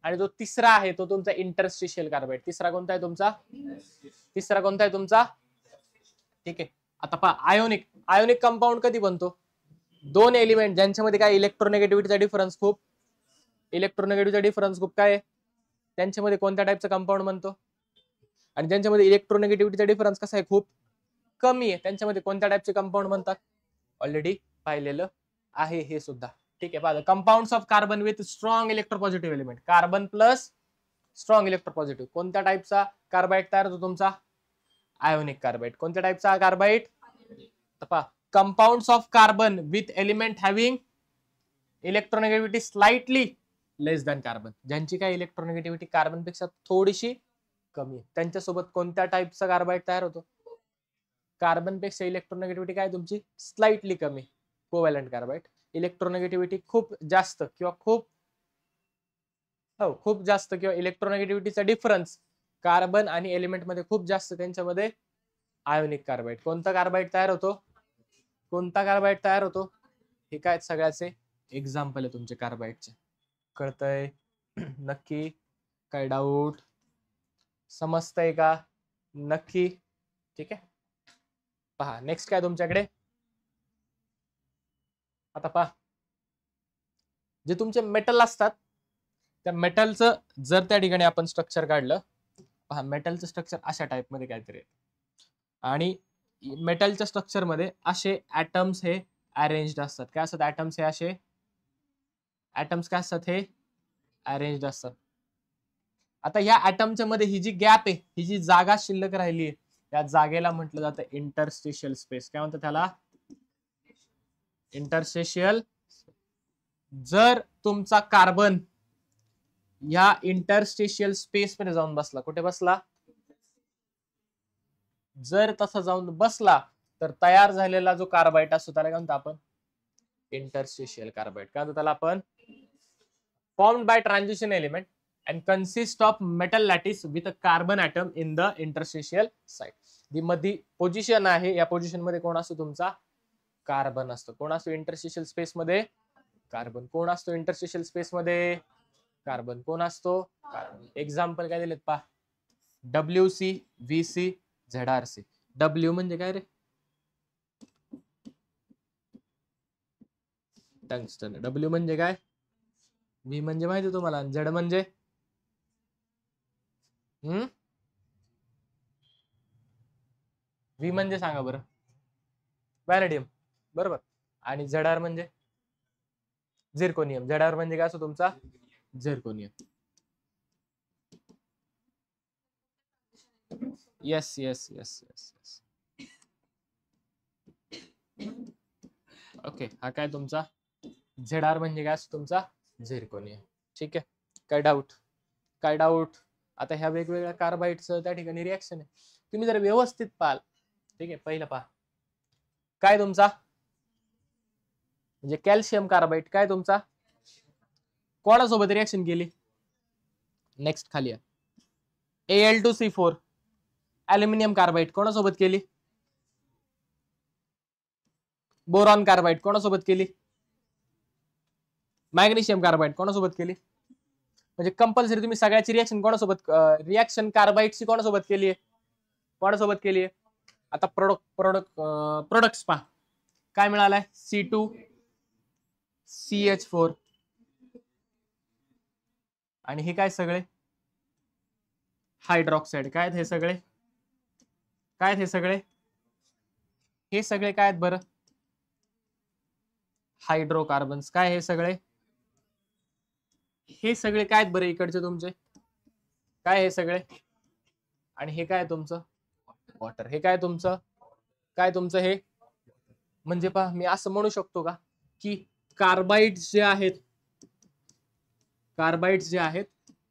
आणि जो तिसरा आहे तो तुमचा इंटरस्टिशियल कार्बाईड. तिसरा कोणता आहे तुमचा? तिसरा कोणता आहे तुमचा? ठीक आहे, आता पहा आयोनिक. आयोनिक कंपाऊंड कधी बनतो? 2 एलिमेंट ज्यांच्यामध्ये काय इलेक्ट्रोनेगेटिव्हिटीचा डिफरन्स खूप, इलेक्ट्रोनेगेटिव्हिटीचा डिफरन्स खूप काय त्यांच्यामध्ये कोणत्या टाईपचा कंपाऊंड बनतो? आणि ज्यांच्यामध्ये इलेक्ट्रोनेगेटिव्हिटीचा डिफरन्स कसा आहे? खूप कमी आहे, त्यांच्यामध्ये कोणत्या टाईपचे कंपाऊंड बनतात? ऑलरेडी पाहिलेलं आहे हे सुद्धा. ठीक आहे, पहा compounds of carbon with strong electropositive element. Carbon plus strong electropositive. कोणत्या टाईपचा कार्बाईड तयार होतो तुमचा? Ionic carbide. कोणत्या टाईपचा कार्बाईड? पहा compounds of carbon with element having electronegativity slightly less than carbon. ज्यांची काय इलेक्ट्रोनेगेटिव्हिटी कार्बन पेक्षा थोडीशी कमी आहे, त्यांच्यासोबत कोणत्या टाईपचा कार्बाईड तयार होतो? कार्बन पेक्षा इलेक्ट्रोनेगेटिव्हिटी काय तुमची? स्लाइटली कमी. Covalent Carbide. इलेक्ट्रोनेगेटिव्हिटी खूप जास्त किंवा खूप जास्त किंवा इलेक्ट्रोनेगेटिव्हिटीचा डिफरन्स कार्बन आणि एलिमेंट मध्ये खूप जास्त, त्यांच्यामध्ये आयोनिक कार्बाईड. कोणता कार्बाईड तयार होतो? कोणता कार्बाईड तयार होतो? हे काय सगळ्याचे एक्झाम्पल आहे तुमचे कार्बाईडचे. कळतंय? नक्की? काय डाऊट? समजतंय का? नक्की? ठीक आहे, पहा नेक्स्ट काय तुमच्याकडे. आता पहा जे तुमचे मेटल असतात त्या मेटलचं जर त्या ठिकाणी आपण स्ट्रक्चर काढलं, पहा मेटलचं स्ट्रक्चर अशा टाइप मध्ये काहीतरी आहे आणि मेटलच्या स्ट्रक्चर मध्ये असे ऍटम्स हे अरेंज्ड असतात. काय असतात ऍटम्स? हे असे ऍटम्स काय असतात? हे अरेंज्ड असतात. आता या ऍटमच्या मध्ये ही जी गॅप आहे, ही जी जागा शिल्लक राहिली आहे, या जागेला म्हटलं जातं इंटरस्टिशियल स्पेस. काय म्हणतात त्याला? इंटरस्टिशियल. जर तुमचा कार्बन या इंटरस्टिशियल स्पेस मध्ये जाऊन बसला, कुठे बसला? जर तसा जाऊन बसला तर तयार झालेला जो कार्बाईड असतो त्याला काय म्हणतो आपण? Interstitial Carbide. काय म्हणतो त्याला आपण? Formed by transition element and consist of metal lattice with a carbon atom in the interstitial site. जी मध्ये पोझिशन आहे, या पोझिशन मध्ये कोण असतो तुमचा? कार्बन असतो. कोण असतो इंटरस्टिशियल स्पेस मध्ये? कार्बन. कोण असतो इंटरस्टिशियल स्पेस मध्ये? कार्बन. कोण असतो? कार्बन. एक्झाम्पल काय दिलेत पहा. WC, VC, ZRC. W म्हणजे काय रे? टंगस्टन. W म्हणजे काय? V म्हणजे माहिती तुम्हाला. Z म्हणजे V म्हणजे सांगा बरं? व्हॅनेडियम. बरोबर. आणि ZR म्हणजे झिर्कोनियम. ZR म्हणजे काय असतो तुमचा? Zirconium. Yes yes yes yes yes. Okay, हा काय तुमचा ZR म्हणजे काय असतो तुमचा झिरकोनियम. ठीक आहे, काय डाऊट? काय डाऊट? आता ह्या वेगवेगळ्या कार्बाईडचं त्या ठिकाणी रिॲक्शन आहे, तुम्ही जर व्यवस्थित पाहाल. ठीक आहे, पहिलं पहा काय तुमचा म्हणजे कॅल्शियम कार्बाईड काय तुमचा कोणासोबत रिॲक्शन केली? नेक्स्ट खाली Al2C4 अल्युमिनियम कार्बाईड कोणासोबत केली? बोरॉन कार्बाईड कोणासोबत केली? मॅग्नेशियम कार्बाईड कोणासोबत केली? म्हणजे कंपल्सरी तुम्ही सगळ्याची रिॲक्शन कोणासोबत रिॲक्शन कार्बाईडची कोणासोबत केली आहे? कोणासोबत केली आहे? आता प्रोडक्ट्स पहा काय मिळालंय C2CH4 आणि हे काय सगळे हायड्रॉक्साईड. काय हे सगळे काय हे सगळे हे सगळे काय आहेत बरं? हायड्रोकार्बन्स. काय हे सगळे हे सगळे काय आहेत बरं इकडचे तुमचे? काय हे सगळे आणि हे काय तुमचं वॉटर. हे काय तुमचं काय तुमचं हे म्हणजे पहा मी असं म्हणू शकतो का की कार्बाइड्स जे आहेत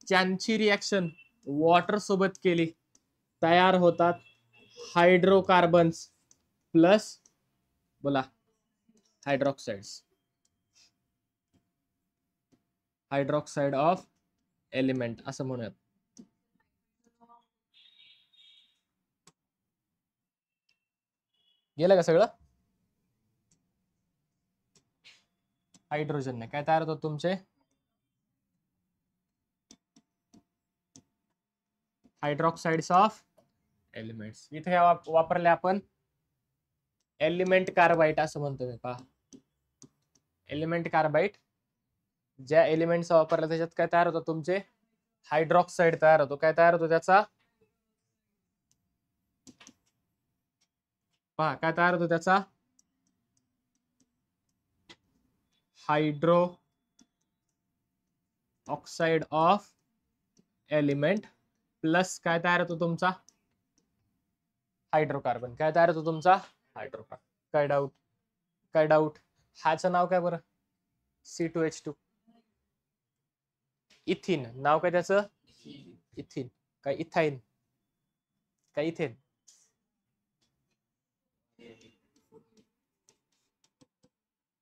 त्यांची रिॲक्शन वॉटर सोबत केली तयार होतात हायड्रोकार्बन्स प्लस बोला हायड्रॉक्साइड्स. हायड्रॉक्साइड ऑफ एलिमेंट असं म्हणूयात. गेलं का सगळं? हायड्रोजन काय तयार होतात तुमचे हायड्रॉक्साइड्स ऑफ एलिमेंट्स. इथे वापरले आपण एलिमेंट कार्बाईड असं म्हणतो मी पहा. एलिमेंट कार्बाईड ज्या एलिमेंटचा वापरला त्याच्यात काय तयार होतं तुमचे हायड्रॉक्साइड तयार होतो. काय तयार होतो त्याचा पहा काय तयार होतो त्याचा hydro oxide of element plus काय तयार होतो तुमचा हायड्रोकार्बन. काय तयार होतो तुमचा हायड्रोकार्बन. काय डाऊट? काय डाऊट? ह्याचं नाव काय बरं? C2H2. इथिन नाव काय त्याचं इथिन. काय इथाईन काय इथेन?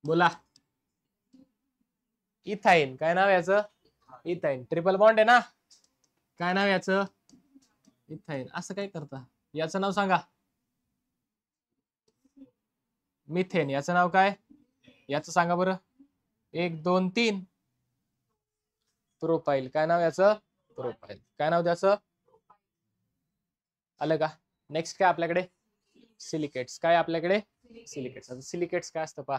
बोला इथाईन. काय नाव याचं इथाईन. ट्रिपल बॉन्ड आहे ना. काय नाव याचं इथाईन. असं काय करता याचं नाव सांगा. मिथेन. याचं नाव काय याचं सांगा बरं. 1 2 3 प्रोपाईल. काय नाव याचं प्रोपाईल. काय नाव त्याचं आलं का? नेक्स्ट काय आपल्याकडे सिलिकेट्स. काय आपल्याकडे सिलिकेट्स. आता सिलिकेट्स काय असतं पहा.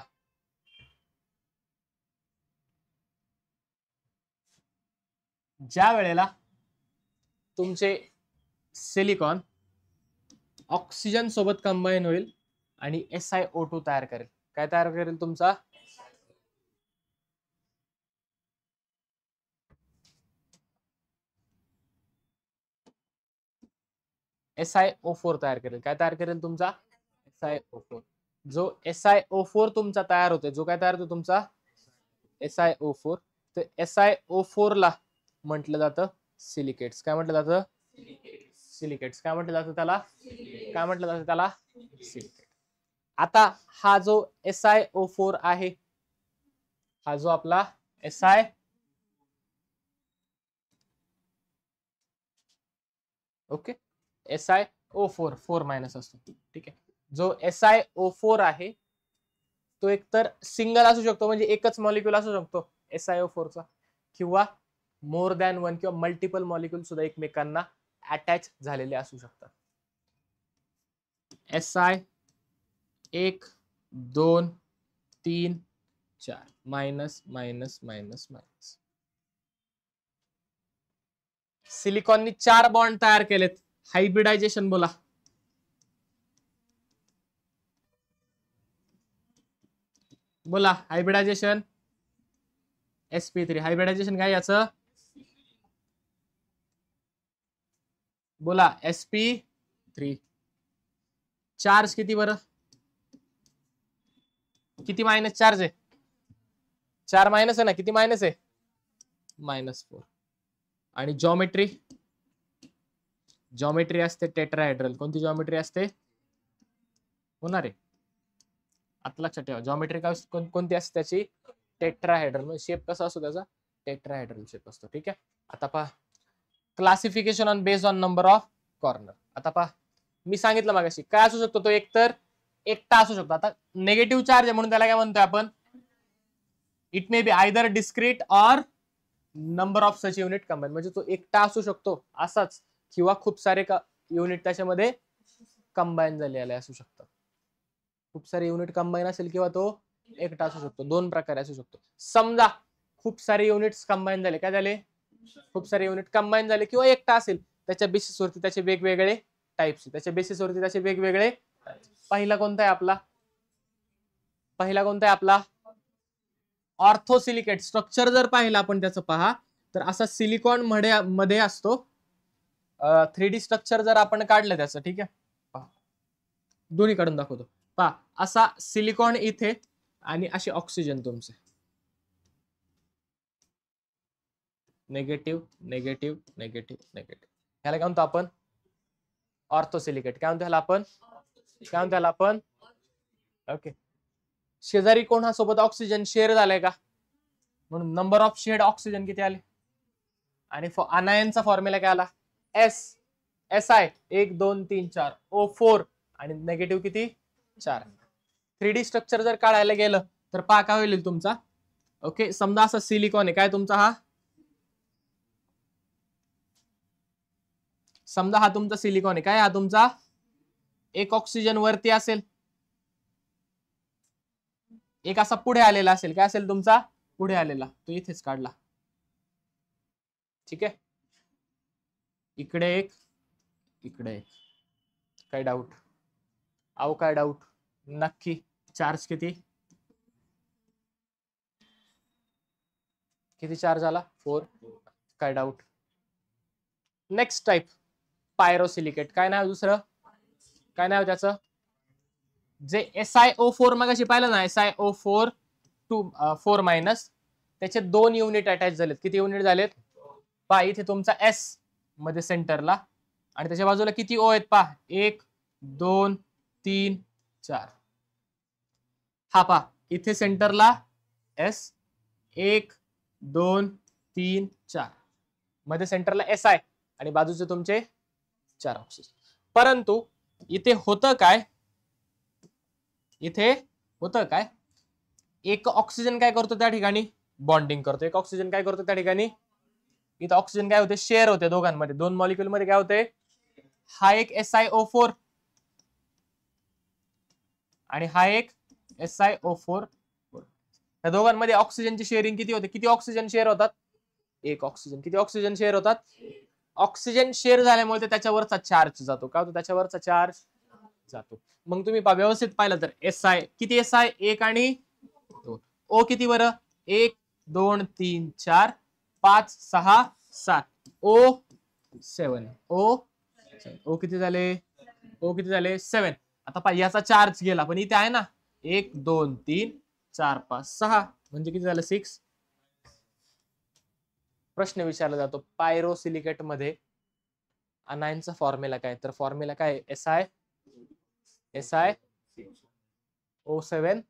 ज्या वेळेला तुमचे सिलिकॉन ऑक्सिजन सोबत कंबाईन होईल आणि SiO2 तयार करेल. काय तयार करेल तुमचा SiO4 तयार करेल. काय तयार करेल तुमचा SiO4. जो SiO4 तुमचा तयार होतोय जो काय तयार होतो तुमचा SiO4. तर SiO4 ला म्हटलं जातं सिलिकेट्स. काय म्हटलं जातं सिलिकेट्स. काय म्हटलं जातं त्याला काय म्हटलं जातं त्याला सिलिकेट. आता हा जो SiO4 आहे हा जो आपला ओके SiO4 4 मायनस असतो. ठीक आहे. जो SiO4 आहे तो एकतर सिंगल असू शकतो म्हणजे एकच मॉलिक्यूल असू शकतो SiO4 चा किंवा मोर दॅन वन किंवा मल्टिपल मॉलिक्यूल सुद्धा एकमेकांना अटॅच झालेले असू शकतात. Si 1 2 3 4 minus minus minus minus. सिलिकॉननी 4 बॉन्ड तयार केलेत. हायब्रिडायझेशन बोला. बोला हायब्रिडायझेशन sp3. हायब्रिडायझेशन काय याचं बोला sp3 चार्ज किती बरं, किती मायनस चार्ज आहे, 4 मायनस आहे ना, किती मायनस आहे, -4. आणि जॉमेट्री, जॉमेट्री असते टेट्राहेड्रल. कोणती जॉमेट्री असते, होणार आहे आता लक्षात ठेवा. जॉमेट्री कोणती असते त्याची, टेट्राहेड्रल. म्हणजे शेप कसा असतो त्याचा, टेट्राहेड्रल शेप असतो. ठीक आहे. आता पहा classification on based on number of corner. आता पहा मी सांगितलं मागाशी काय असू शकतो तो, एकतर एकटा असू शकतो. आता नेगेटिव्ह चार्ज आहे म्हणून त्याला काय म्हणतोय आपण, it may be either discrete or number of such unit combine. म्हणजे तो एकटा असू शकतो असाच, किंवा खूप सारे युनिट त्याच्यामध्ये कंबाईन झालेले असू शकतात. खूप सारे युनिट कंबाईन असेल किंवा तो एकटा असू शकतो. दोन प्रकारे असू शकतो. समजा खूप सारे युनिट्स कंबाईन झाले, काय झाले, खूप सारे युनिट कंबाईन झाले, किंवा एकटा असेल त्याच्या बेसिसवरती त्याचे वेगवेगळे टाइप्स, त्याच्या बेसिसवरती त्याचे वेगवेगळे. पहिला कोणता आहे आपला, पहिला कोणता आहे आपला, ऑर्थोसिलिकेट. स्ट्रक्चर जर पाहिलं आपण त्याचं पहा तर असा सिलिकॉन मध्ये असतो. 3D स्ट्रक्चर जर आपण काढलं त्याचं, ठीक आहे, पहा दोन्ही काढून दाखवतो. पहा असा सिलिकॉन इथे आणि असे ऑक्सिजन तुमचे, नेगेटिव्ह नेगेटिव्ह नेगेटिव्ह नेगेटिव्ह. ह्याला काय म्हणतो आपण, ऑर्थोसिलिकेट. काय म्हणतो ह्याला आपण, काय म्हणतो ह्याला आपण. ओके. शेजारी कोणासोबत ऑक्सिजन शेअर झालाय का, म्हणून नंबर ऑफ शेड ऑक्सिजन किती आले. आणि अनायनचा फॉर्म्युला काय आला, SI 1 2 3 4 O4 आणि नेगेटिव्ह किती 4. 3D स्ट्रक्चर जर काढायला गेलं तर पहा काय होईल तुमचा. ओके, समजा असा सिलिकॉन आहे, काय तुमचा हा, समजा हा तुमचा सिलिकॉन आहे, काय हा तुमचा, एक ऑक्सिजन वरती असेल, एक असा पुढे आलेला असेल, काय असेल तुमचा पुढे आलेला, तो इथेच काढला. ठीक आहे, इकडे एक, इकडे एक. काय डाऊट, अहो काय डाऊट, नक्की. चार्ज किती, किती चार्ज आला, 4. काय डाऊट. Next type pyrosilicate. काय नाव दुसरं, काय नाव त्याचं, जे SiO4 मगाशी पाहिलं ना, SiO4 4 मायनस, त्याचे 2 युनिट अटॅच झालेत. किती युनिट झालेत, पहा इथे तुमचा S मध्ये सेंटरला, आणि त्याच्या बाजूला किती O आहेत पहा, 1 2 3 4. हा पहा इथे सेंटरला S 1 2 3 4, मध्ये सेंटरला SI आणि बाजूचे तुमचे 4 ऑक्सिजन. परंतु इथे होतं काय, इथे होतं काय, एक ऑक्सिजन काय करतो त्या ठिकाणी, बॉन्डिंग करतो. एक ऑक्सिजन काय करतो त्या ठिकाणी, इथे ऑक्सिजन काय होते, शेअर होते दोघांमध्ये, दोन मॉलिक्यूल मध्ये काय होते, हा एक SiO4 आणि हा एक SiO4. त्या दोघांमध्ये ऑक्सिजनची शेअरिंग किती होते, किती ऑक्सिजन शेअर होतात, एक ऑक्सिजन. किती ऑक्सिजन शेअर होतात, ऑक्सिजन शेअर झाल्यामुळे ते त्याच्यावरचा चार्ज जातो. का होतो, त्याच्यावरचा चार्ज जातो. मग तुम्ही व्यवस्थित पाहिलं तर SI किती, SI 1 आणि 2, O किती बरं, 1 2 3 4 5 6 7, O7, O किती झाले, O किती झाले 7. आता पहा याचा चार्ज गेला, पण इथे आहे ना 1 2 3 4 5 6, म्हणजे किती झालं 6. प्रश्न विचारला जातो पायरोसिलिकेट मध्ये अनायनचा फॉर्म्युला काय, तर फॉर्म्युला काय, SI O7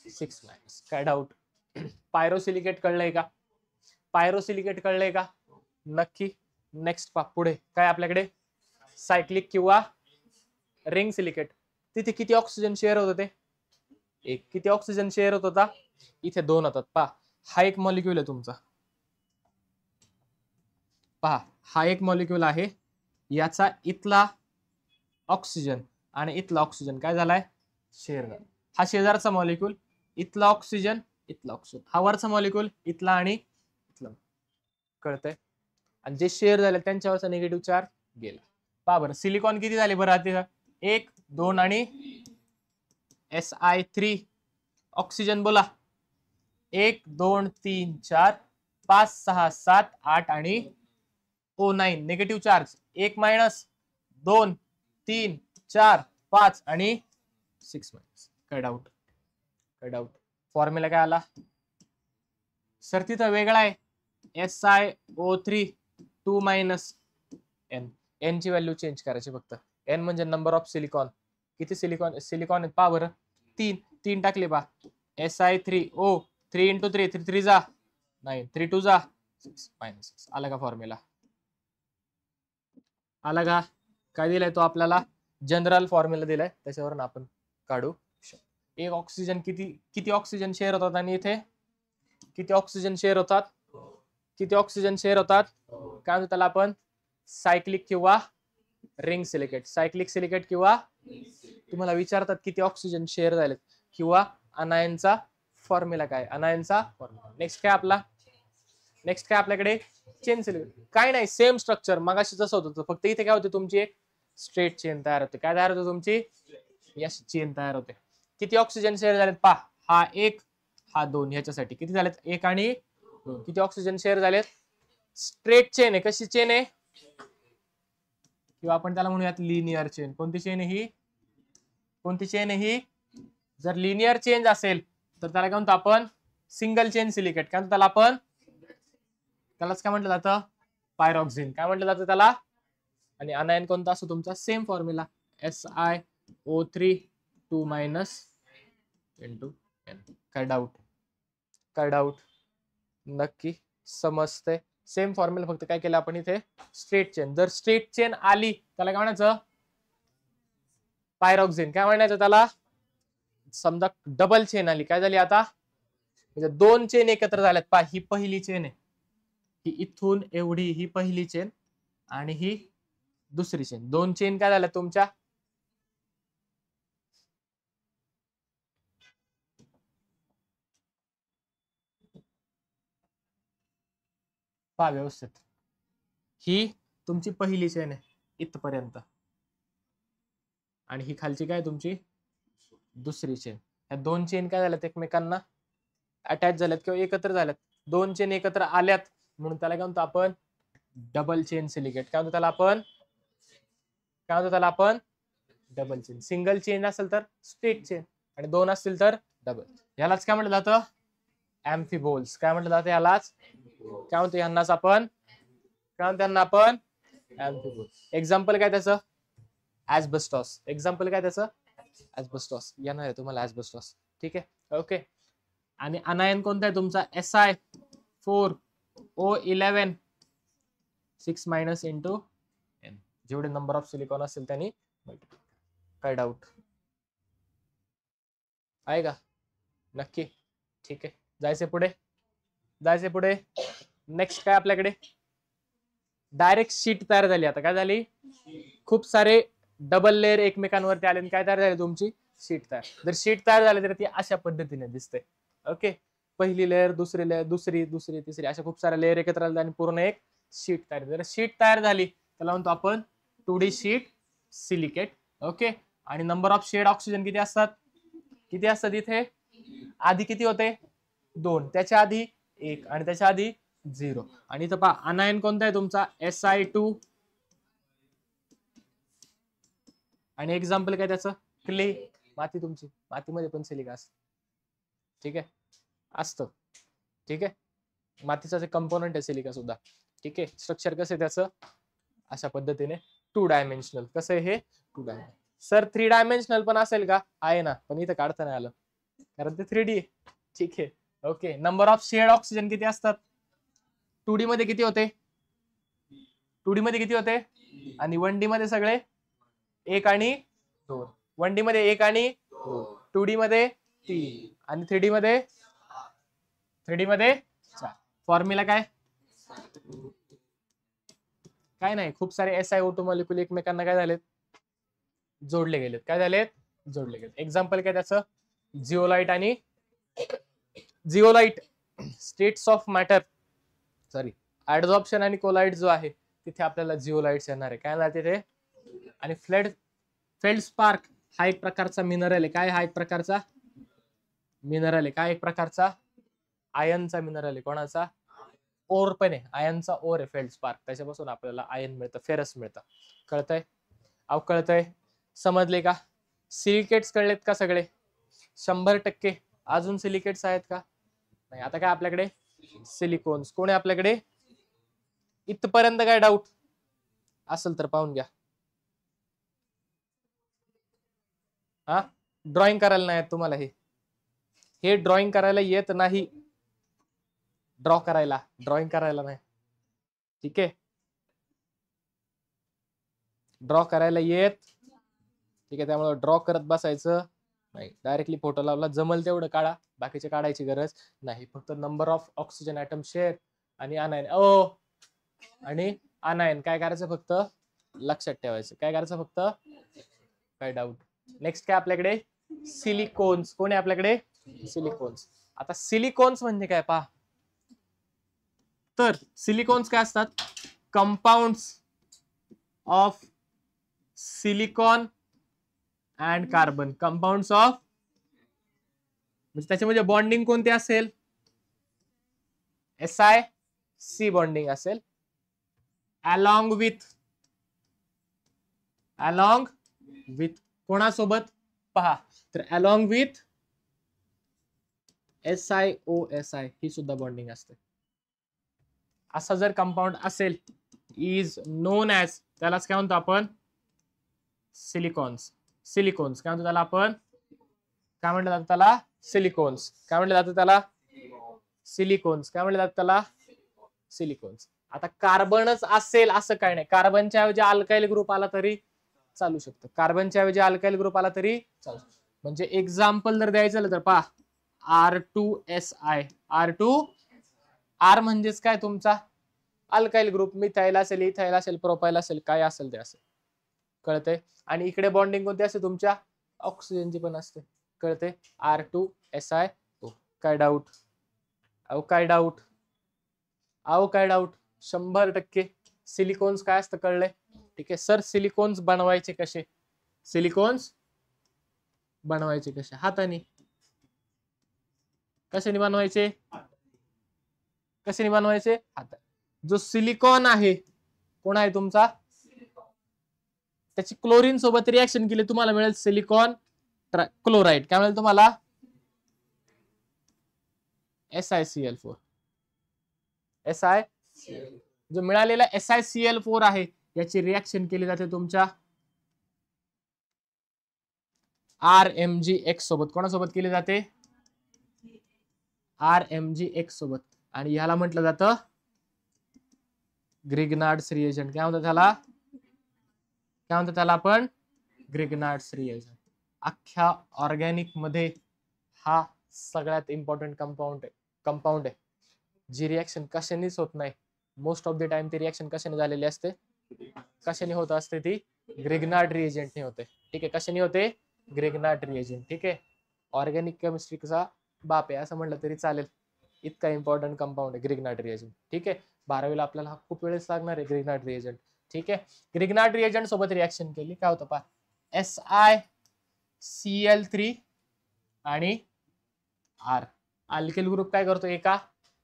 6 मायनस. काय डाऊट, पायरोसिलिकेट कळलंय का, पायरोसिलिकेट कळलंय का, नक्की. नेक्स्ट पा पुढे काय आपल्याकडे, सायक्लिक किंवा रिंग सिलिकेट. तिथे किती ऑक्सिजन शेअर होत होते, एक. किती ऑक्सिजन शेअर होत होता, इथे 2 होतात. पहा हा एक मॉलिक्यूल आहे तुमचा, पहा हा एक मॉलिक्यूल आहे, याचा इथला ऑक्सिजन आणि इथला ऑक्सिजन काय झालाय, शेअर झाला. हा शेजारचा मॉलिक्यूल, इथला ऑक्सिजन इथला ऑक्सिजन, हा वरचा मॉलिक्यूल इथला आणि इथला. कळतंय. आणि जे शेअर झाले त्यांच्यावरचा निगेटिव्ह चार्ज गेला. पहा बरं सिलिकॉन किती झाले बरं, आता 1 2 आणि Si3. ऑक्सिजन बोला 1 2 3 4 5 6 7 8 आणि O9 निगेटिव्ह चार्ज 1 मायनस 2 3 4 5 आणि 6 minus. Cut out. Cut out. Formula काय आला सर? तिथं वेगळा आहे. SiO3 2 minus N. N ची व्हॅल्यू चेंज करायची फक्त. N म्हणजे नंबर ऑफ सिलिकॉन. किती सिलिकॉन सिलिकॉन आहेत पहा बरं. 3 टाकले पहा. Si3O 3 into 3 3 3 जा 9 3 2 जा 6 मायनस 6. आला का फॉर्म्युला? आला का? काय दिलाय तो आपल्याला? जनरल फॉर्म्युला दिलाय, त्याच्यावरून आपण काढू शकतो. एक ऑक्सिजन किती ऑक्सिजन शेअर होतात आणि इथे किती ऑक्सिजन शेअर होतात? किती ऑक्सिजन शेअर होतात? काय म्हणतो त्याला आपण? सायक्लिक किंवा रिंग सिलिकेट. सायक्लिक सिलिकेट किंवा तुम्हाला विचारतात किती ऑक्सिजन शेअर झालेत किंवा अनायनचा फॉर्म्युला काय? अनायनचा फॉर्म्युला. नेक्स्ट काय आपल्याकडे? Chain silicate. काय नाही, सेम स्ट्रक्चर मगाशी जसं होतं, फक्त इथे काय होते तुमची एक स्ट्रेट चेन तयार होते. काय तयार होते तुमची? यस, चेन तयार होते. किती ऑक्सिजन शेअर झालेत पहा. हा 1 हा 2 ह्याच्यासाठी किती झालेत? 1 आणि 2. किती ऑक्सिजन शेअर झालेत? स्ट्रेट चेन आहे. कशी चेन आहे? किंवा आपण त्याला म्हणूयात लिनियर चेन. कोणती चेन आहे ही? कोणती चेन आहे ही? जर लिनियर चेंज असेल तर त्याला काय म्हणतो आपण? Single chain silicate. काय म्हणतो त्याला आपण? त्यालाच काय म्हटलं जातं? पायरॉक्सिन. काय म्हटलं जातं त्याला? आणि अनायन कोणता असतो तुमचा? Same formula SiO3 2 minus into N. काय डाऊट? काय डाऊट? नक्की समजते. सेम फॉर्म्युला, फक्त काय केलं आपण इथे? Straight chain. जर स्ट्रेट चेन आली त्याला काय म्हणायचं? पायरॉक्सिन. काय म्हणायचं त्याला? समजा डबल चेन आली, काय झाली आता? म्हणजे 2 चेन एकत्र झाल्यात पहा. ही पहिली चेन आहे, ही इथून एवढी ही पहिली चेन आणि ही दुसरी चेन. 2 चेन काय झाल्या तुमच्या? पहा व्यवस्थित. ही तुमची पहिली चेन आहे इथपर्यंत आणि ही खालची काय तुमची? दुसरी चेन. ह्या 2 चेन काय झाल्यात? एकमेकांना अटॅच झाल्यात किंवा एकत्र झाल्यात. 2 चेन एकत्र आल्यात म्हणून त्याला काय म्हणतो आपण? Double chain silicate. काय म्हणतो त्याला आपण? काय म्हणतो त्याला आपण? Double chain. सिंगल चेन असेल तर स्ट्रेट चेन आणि 2 असतील तर डबल. यालाच काय म्हटलं जातं? अँफिबोल्स. काय म्हटलं जातं यालाच? काय म्हणतो यांनाच आपण? काय म्हणतो यांना आपण? अँफिबोल्स. एक्झाम्पल काय त्याचं? ऍस्बेस्टॉस. एक्झाम्पल काय त्याचं? ऍस्बेस्टॉस. येणार आहे तुम्हाला ऍस्बेस्टॉस. ठीक आहे, ओके. आणि अनायन कोणता आहे तुमचा? Si4O11 6 minus into N. जेवढे नंबर ऑफ सिलिकॉन असेल त्यांनी. काय डाऊट आहे का? नक्की. ठीक आहे, जायचे पुढे. नेक्स्ट काय आपल्याकडे? डायरेक्ट शीट तयार झाली. आता काय झाली? खूप सारे डबल लेअर एकमेकांवरती आले आणि काय तयार झाली तुमची? शीट तयार. जर शीट तयार झाली तर ती अशा पद्धतीने दिसते. ओके, पहिली लेअर, दुसरी लेअर, दुसरी तिसरी, अशा खूप साऱ्या लेअर एकत्र आल्या आणि पूर्ण एक शीट तयार. जर शीट तयार झाली त्याला म्हणतो आपण 2D शीट सिलिकेट. ओके. आणि नंबर ऑफ शेड ऑक्सिजन किती असतात? किती असतात इथे? आधी किती होते? 2. त्याच्या आधी 1 आणि त्याच्या आधी 0. आणि इथं पहा अनायन कोणता आहे तुमचा? Si2 आणि एक्झाम्पल काय त्याचं? क्ले. माती. तुमची मातीमध्ये पण सिलिका असतं. ठीक आहे, असतं. ठीक आहे, मातीचा कंपोनंट आहे सिलिका सुद्धा. ठीक आहे. स्ट्रक्चर कसं आहे त्याचं? अशा पद्धतीने 2 डायमेन्शनल. कसं आहे हे? 2 डायमेन्शनल. सर 3 डायमेन्शनल पण असेल का? आहे ना, पण इथं काढता नाही आलं कारण ते 3D आहे. ठीक आहे, okay. Number of shared oxygen किती असतात? 2D मध्ये किती होते? 2D मध्ये किती होते? आणि 1D मध्ये सगळे 1 आणि 2. 1D मध्ये 1 आणि 2. 2D मध्ये 3 आणि 3D मध्ये 4. फॉर्म्युला काय? काय नाही, खूप सारे SiO2 मॉलिक्युल एकमेकांना काय झालेत? जोडले गेलेत. काय झालेत? जोडले गेलेत. एक्झाम्पल काय त्याचं? जिओलाइट आणि zeolite. States of matter, sorry, adsorption आणि कोलाइट जो आहे तिथे आपल्याला जिओलाइट्स येणार आहे. काय येणार तिथे? आणि फेल्डस्पार्क हा एक प्रकारचा मिनरल आहे. काय? हा एक प्रकारचा मिनरल आहे. काय? एक प्रकारचा आयनचा मिनरल आहे. कोणाचा? ओर पण आहे. आयनचा ओर आहे फेल्डस्पार्क. त्याच्यापासून आपल्याला आयन मिळतं, फेरस मिळतं. कळतंय? अहो कळतंय, समजले का? सिलिकेट्स कळलेत का सगळे? 100%. अजून सिलिकेट्स आहेत का? नाही. आता काय आपल्याकडे सिलिकॉन्स. कोण आहे आपल्याकडे? इथपर्यंत काय डाऊट असेल तर पाहून घ्या. हा, ड्रॉइंग करायला नाही येत तुम्हाला? हे ड्रॉइंग करायला येत नाही. ड्रॉइंग करायला नाही. ठीक आहे, ड्रॉ करायला येत. ठीक आहे, त्यामुळे ड्रॉ करत बसायचं नाही. डायरेक्टली फोटो लावला, जमल तेवढं काढा, बाकीचे काढायची गरज नाही. फक्त number of oxygen atom share आणि अनायन आणि अनायन काय करायचं फक्त लक्षात ठेवायचं. काय करायचं फक्त? काय डाऊट? नेक्स्ट काय आपल्याकडे? सिलिकॉन्स. कोण आहे आपल्याकडे? सिलिकॉन्स. आता सिलिकॉन्स म्हणजे काय पहा. तर सिलिकॉन्स काय असतात? Compounds of silicon and carbon. Compounds of, म्हणजे त्याच्यामध्ये बॉन्डिंग कोणती असेल? SiC बॉन्डिंग असेल. अलॉंग विथ कोणासोबत पहा, तर अलॉंग विथ SiOSi ही सुद्धा बॉन्डिंग असते. असा जर कंपाऊंड असेल, इज नोन ॲज, त्यालाच काय म्हणतो आपण? सिलिकॉन्स. काय म्हणतो त्याला आपण? काय म्हटलं जातं त्याला? सिलिकॉन्स. काय म्हटलं जातं त्याला? सिलिकॉन्स. काय म्हटलं जातं त्याला? सिलिकॉन्स. आता कार्बनच असेल असं काय नाही. कार्बनच्या ऐवजी अल्काइल ग्रुप आला तरी चालू शकतं. कार्बनच्या ऐवजी अल्काइल ग्रुप आला तरी चालू. म्हणजे एक्झाम्पल जर द्यायचं झालं तर पहा, R2Si. R म्हणजेच काय तुमचा? Alkyl group. मिथाइल असेल, इथाइल असेल, प्रोपाइल असेल, काय असेल ते असेल. कळते? आणि इकडे बॉन्डिंग कोणती असते तुमच्या? ऑक्सिजनची पण असते. कळते? R2SiO. काय डाऊट? काय डाऊट? 100%. सिलिकॉन्स काय असतं कळलंय? ठीक आहे सर. सिलिकॉन्स बनवायचे कसे? हाताने. कशाने बनवायचे? हाताने. जो सिलिकॉन आहे, कोण आहे तुमचा? त्याची क्लोरीन सोबत रिएक्शन केली, तुम्हाला मिळेल सिलिकॉन क्लोराइड. काय मिळेल तुम्हाला? SiCl4. जो मिळालेला SiCl4 आहे, याची रिएक्शन केली जाते तुमच्या RMgX सोबत. कोणासोबत केली जाते? RMgX सोबत. आणि ह्याला म्हटलं जातं ग्रिग्नार्ड्स रिएजंट. काय म्हणतात त्याला आपण? Grignard's reagent. अख्ख्या ऑर्गॅनिक मध्ये हा सगळ्यात इम्पॉर्टंट कंपाऊंड आहे. जी रिएक्शन कशानेच होत नाही. मोस्ट ऑफ द टाइम ती रिएक्शन कशाने झालेली असते? कशाने होत असते ती? ग्रिग्नार्ड रिएजंटने होते. ठीक आहे, कशाने होते? Grignard reagent. ठीक आहे, ऑर्गॅनिक केमिस्ट्रीचा बाप आहे असं म्हटलं तरी चालेल. इतका इम्पॉर्टंट कंपाऊंड आहे ग्रिग्नार्ड रिएजंट. ठीक आहे, 12वीला आपल्याला खूप वेळेस लागणार आहे ग्रिग्नार्ड रिएजंट. ठीक आहे, ग्रिग्नार्ड रिएजंट सोबत रिएक्शन केली काय होतं पहा. SiCl3 आणि R. अल्किल ग्रुप काय करतो? एका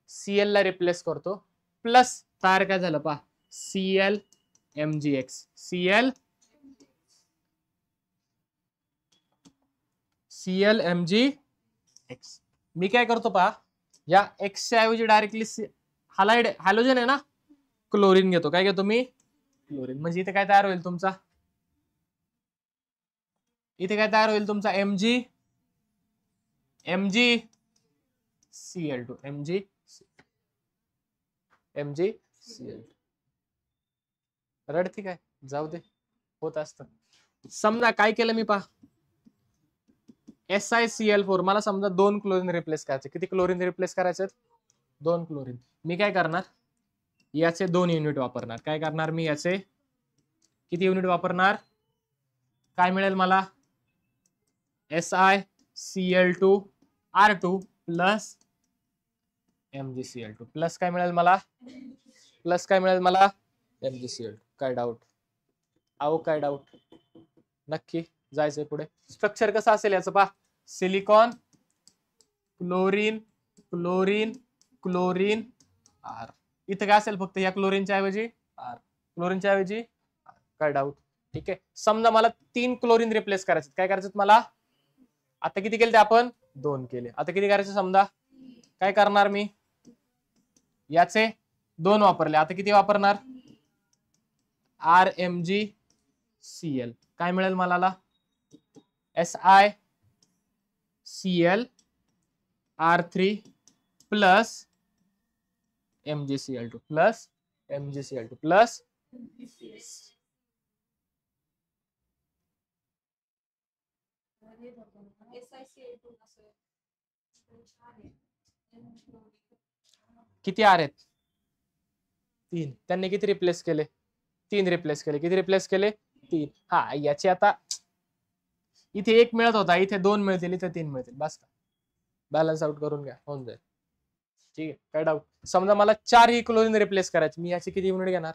Cl ला रिप्लेस करतो. प्लस तयार काय झालं पहा, ClMgX. ClMgX. मी काय करतो पहा, या X च्या ऐवजी डायरेक्टली हॅलोजन आहे ना, क्लोरीन घेतो. काय घेतो मी? क्लोरीन. म्हणजे इथे काय तयार होईल तुमचा? MgCl2. MgCl2. रड. ठीक आहे, जाऊ दे, होत असतं. समजा काय केलं मी पहा, SiCl4 मला समजा 2 क्लोरीन रिप्लेस करायचे. किती क्लोरीन रिप्लेस करायचे? 2 क्लोरीन. मी काय करणार, याचे 2 युनिट वापरणार. काय करणार मी? याचे किती युनिट वापरणार? काय मिळेल मला? SiCl2R2 प्लस MgCl2 प्लस काय मिळेल मला? MgCl2. काय डाऊट? काय डाऊट? नक्की जायचंय पुढे. स्ट्रक्चर कसं असेल याचं पहा, silicon, chlorine, chlorine, chlorine, R. इथं काय असेल फक्त या क्लोरीनच्या ऐवजी R. काय डाऊट? ठीक आहे. समजा मला 3 क्लोरीन रिप्लेस करायचे, काय करायचं मला? आता किती केले ते आपण? 2 केले. आता किती करायचे समजा? काय करणार मी? याचे 2 वापरले, आता किती वापरणार? RMgCl. काय मिळेल मला? SiCl R3 plus MgCl2 plus MgCl2 plus किती आर आहेत? 3. त्यांनी किती रिप्लेस केले? 3 रिप्लेस केले. किती रिप्लेस केले? 3. हा, याची आता इथे 1 मिळत होता, इथे 2 मिळतील, इथे 3 मिळतील. बस का, बॅलन्स आउट करून घ्या, होऊन जाईल. ठीक आहे, काय डाऊट? समजा मला 4 ही क्लोरीन रिप्लेस करायची, मी याची किती युनिट घेणार?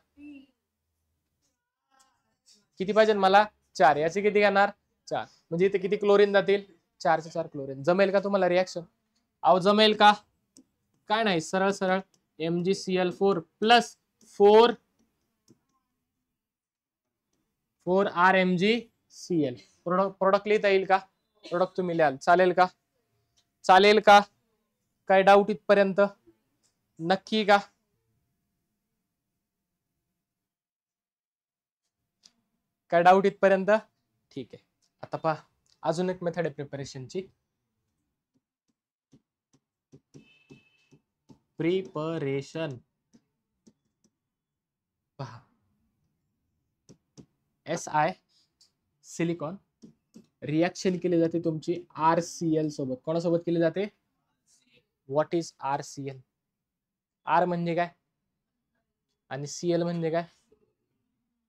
किती पाहिजे मला? 4. याची किती घेणार? 4. म्हणजे इथे किती क्लोरीन जातील? 4 चे 4 क्लोरीन. जमेल का तुम्हाला रिॲक्शन? अहो जमेल का? काय नाही, सरळ सरळ MgCl4 प्लस 4 RMgCl. प्रोडक्ट लिहिता येईल का? प्रोडक्ट तुम्ही लिहाल, चालेल का? चालेल का? काय डाऊट इथपर्यंत? नक्की का? काय डाऊट इथपर्यंत? ठीक आहे. आता पहा, अजून एक मेथड आहे प्रिपरेशनची. प्रिपरेशन पहा, Si सिलिकॉन रिएक्शन केली जाते तुमची RCl सोबत. कोणासोबत केली जाते? What is RCl? R म्हणजे काय आणि Cl म्हणजे काय?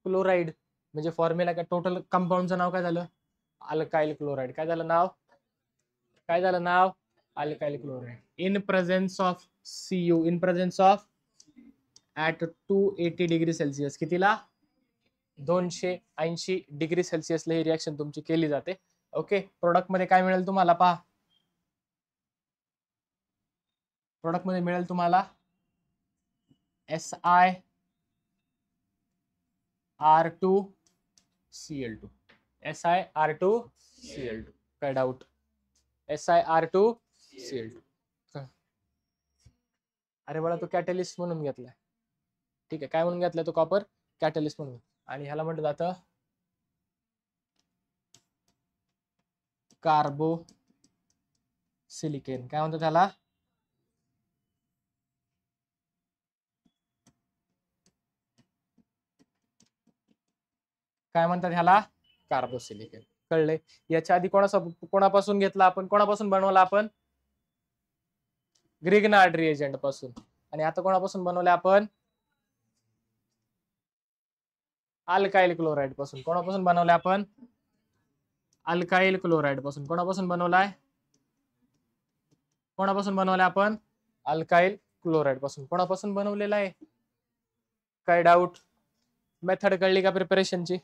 क्लोराईड. म्हणजे फॉर्म्युला काय? टोटल कंपाऊंडचं नाव काय झालं? Alkyl chloride. काय झालं नाव? काय झालं नाव? Alkyl chloride. In presence of Cu, in presence of at 280 degree Celsius. कितीला? 280 डिग्री सेल्सिअसला ही रिएक्शन तुमची केली जाते. ओके, प्रोडक्ट मध्ये काय मिळेल तुम्हाला? पहा, प्रोडक्ट मध्ये मिळेल तुम्हाला SiR2Cl2. SiR2Cl2. काय डाऊट? SiR2Cl2. अरे बाळा, तो कॅटलिस्ट म्हणून घेतलाय. ठीक आहे, काय म्हणून घेतलाय तो? कॉपर कॅटलिस्ट म्हणून. आणि ह्याला म्हटलं जातं कार्बोसिलिकेन. काय म्हणतात त्याला? काय म्हणतात ह्याला? कार्बोसिलिकेन. कळले? याच्या आधी कोणापासून घेतला आपण? कोणापासून बनवला आपण? ग्रिग्नार्ड रिएजंट पासून. आणि आता कोणापासून बनवले आपण? अल्काइल क्लोराइड पासून. कोणापासून बनवले आपण? अल्काइल क्लोराइड पासून. कोणापासून बनवलाय? कोणापासून बनवलाय आपण? अल्काइल क्लोराइड पासून. कोणापासून बनवलेला आहे? काय डाऊट? मेथड कळली का प्रिपरेशनची?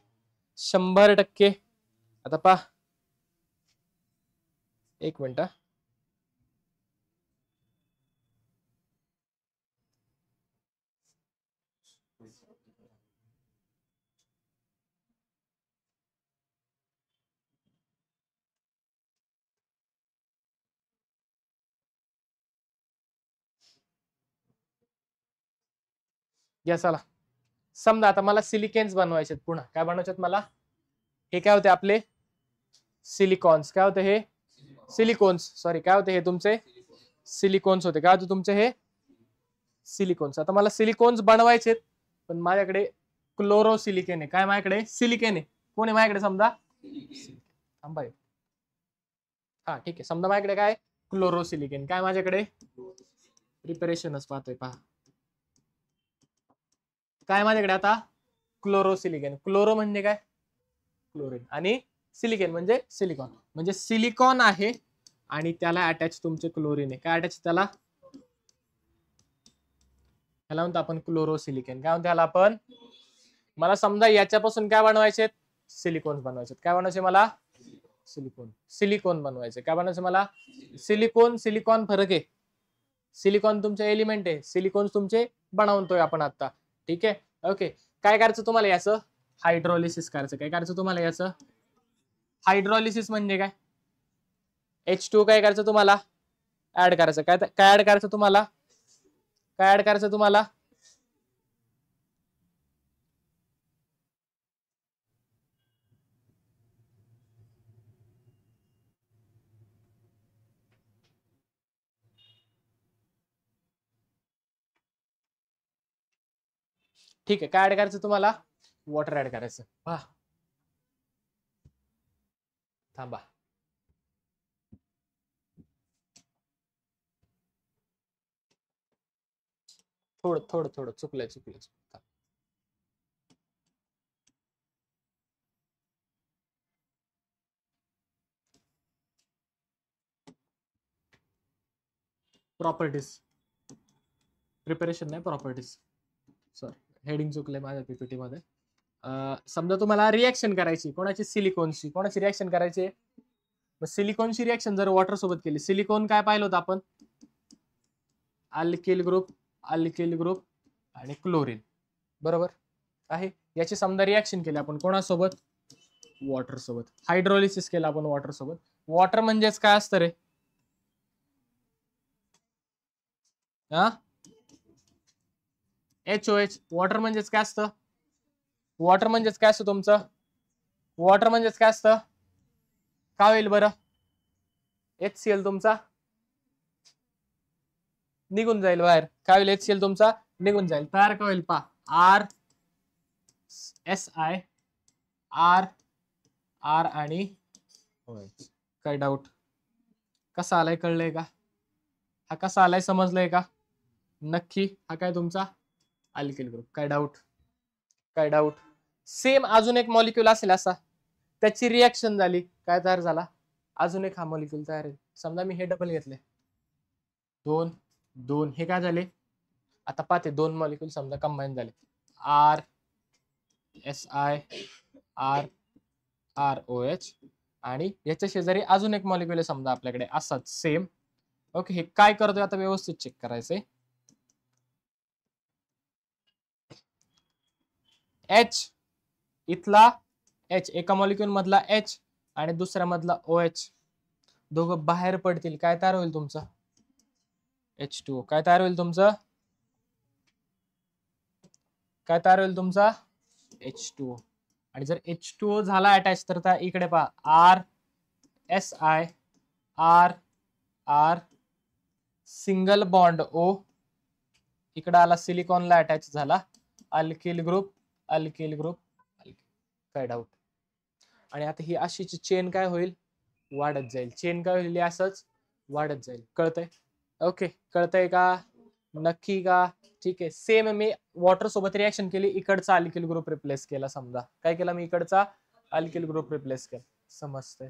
100%. आता पहा, एक मिनिट. या चला, समजा आता मला सिलिकेन्स बनवायचे. पुन्हा काय बनवायचे मला? हे काय होते आपले? सिलिकॉन्स. काय होते हे? सिलिकॉन्स. सॉरी, काय होते हे तुमचे? सिलिकॉन्स होते. काय होते तुमचे हे? सिलिकॉन्स. आता मला सिलिकॉन्स बनवायचे, पण माझ्याकडे क्लोरोसिलिकेन आहे. काय माझ्याकडे? सिलिकेन आहे. कोण आहे माझ्याकडे? समजा थांबा. हा ठीक आहे, समजा माझ्याकडे काय? क्लोरोसिलिकेन. काय माझ्याकडे? प्रिपरेशनच पाहतोय पहा. काय माझ्याकडे आता? क्लोरोसिलिकेन. क्लोरो म्हणजे काय? क्लोरीन. आणि सिलिकेन म्हणजे सिलिकॉन. म्हणजे सिलिकॉन आहे आणि त्याला अटॅच तुमचे क्लोरीन आहे. काय अटॅच त्याला? त्याला म्हणतो आपण क्लोरोसिलिकेन. काय म्हणतो त्याला आपण? मला समजा याच्यापासून काय बनवायचे? सिलिकॉन बनवायचे. काय बनवायचे मला? सिलिकॉन बनवायचे. काय बनवायचे मला? सिलिकॉन फरक आहे. सिलिकॉन तुमचे एलिमेंट आहे, सिलिकॉन तुमचे बनवतोय आपण आता. ठीक आहे, ओके. काय करायचं तुम्हाला? याचं हायड्रॉलिसिस करायचं. काय करायचं तुम्हाला याचं? हायड्रॉलिसिस म्हणजे काय? H2 काय करायचं तुम्हाला? ऍड करायचं. काय काय ऍड करायचं तुम्हाला? काय ऍड करायचं तुम्हाला? ठीक आहे. काय ऍड करायचं तुम्हाला? वॉटर ऍड करायचं. पहा, थांबा. थोडं थोडं थोडं चुकलंय. प्रॉपर्टीज, प्रिपरेशन नाही, प्रॉपर्टीज. सॉरी, हेडिंग चुकलंय माझ्या पीपीटी मध्ये. समजा तुम्हाला रिएक्शन करायची, कोणाची? सिलिकॉनची. कोणाची रिएक्शन करायची? सिलिकॉनची रिएक्शन जर वॉटर सोबत केली, सिलिकॉन काय पाहिलं होतं आपण? अल्किल ग्रुप आणि क्लोरीन, बरोबर आहे. याची समजा रिएक्शन केली आपण कोणासोबत? वॉटर सोबत. हायड्रोलिसिस केलं आपण वॉटर सोबत. वॉटर म्हणजेच काय असतं रे? HOH. वॉटर म्हणजेच काय असतं? वॉटर म्हणजेच काय असतं तुमचं? वॉटर म्हणजेच काय असतं? काय होईल बरं? HCl तुमचा निघून जाईल बाहेर. काय होईल? HCl तुमचा निघून जाईल. तयार काय होईल पा? RSI, R आणि काय डाऊट? कसा आलाय कळलंय का? हा कसा आलाय समजलंय का? नक्की. हा काय तुमचा अल्किल ग्रुप. काय डाऊट? सेम अजून एक मॉलिक्यूल असेल असा, त्याची रिएक्शन झाली, काय तयार झाला? अजून एक हा मॉलिक्यूल तयार आहे. समजा मी हे डबल घेतले, 2 हे काय झाले? आता पाहते, 2 मॉलिक्यूल समजा कंबाईन झाले. RSI, ROH आणि याच्या शेजारी अजून एक मॉलिक्यूल आहे समजा आपल्याकडे असाच सेम. ओके, हे काय करतोय आता व्यवस्थित चेक करायचंय. H इथला H, एका मॉलिक्यूल मधला H आणि दुसऱ्या मधला OH, दोघं बाहेर पडतील. काय तयार होईल तुमचं? H2O. काय तयार होईल तुमचं? काय तयार होईल तुमचा? H2O. आणि जर H2O झाला अटॅच तर त्या इकडे पहा, RSI, R single bond O, इकडे आला सिलिकॉनला अटॅच झाला, अल्किल ग्रुप. काय डाऊट? आणि आता ही अशीची चेन काय होईल? वाढत जाईल. चेन काय होईल? असंच वाढत जाईल. कळतंय? ओके, कळतंय का? नक्की का? ठीक आहे. सेम मी वॉटर सोबत रिएक्शन केली, इकडचा अल्किल ग्रुप रिप्लेस केला. समजा काय केला मी? इकडचा अल्किल ग्रुप रिप्लेस केला. समजतंय?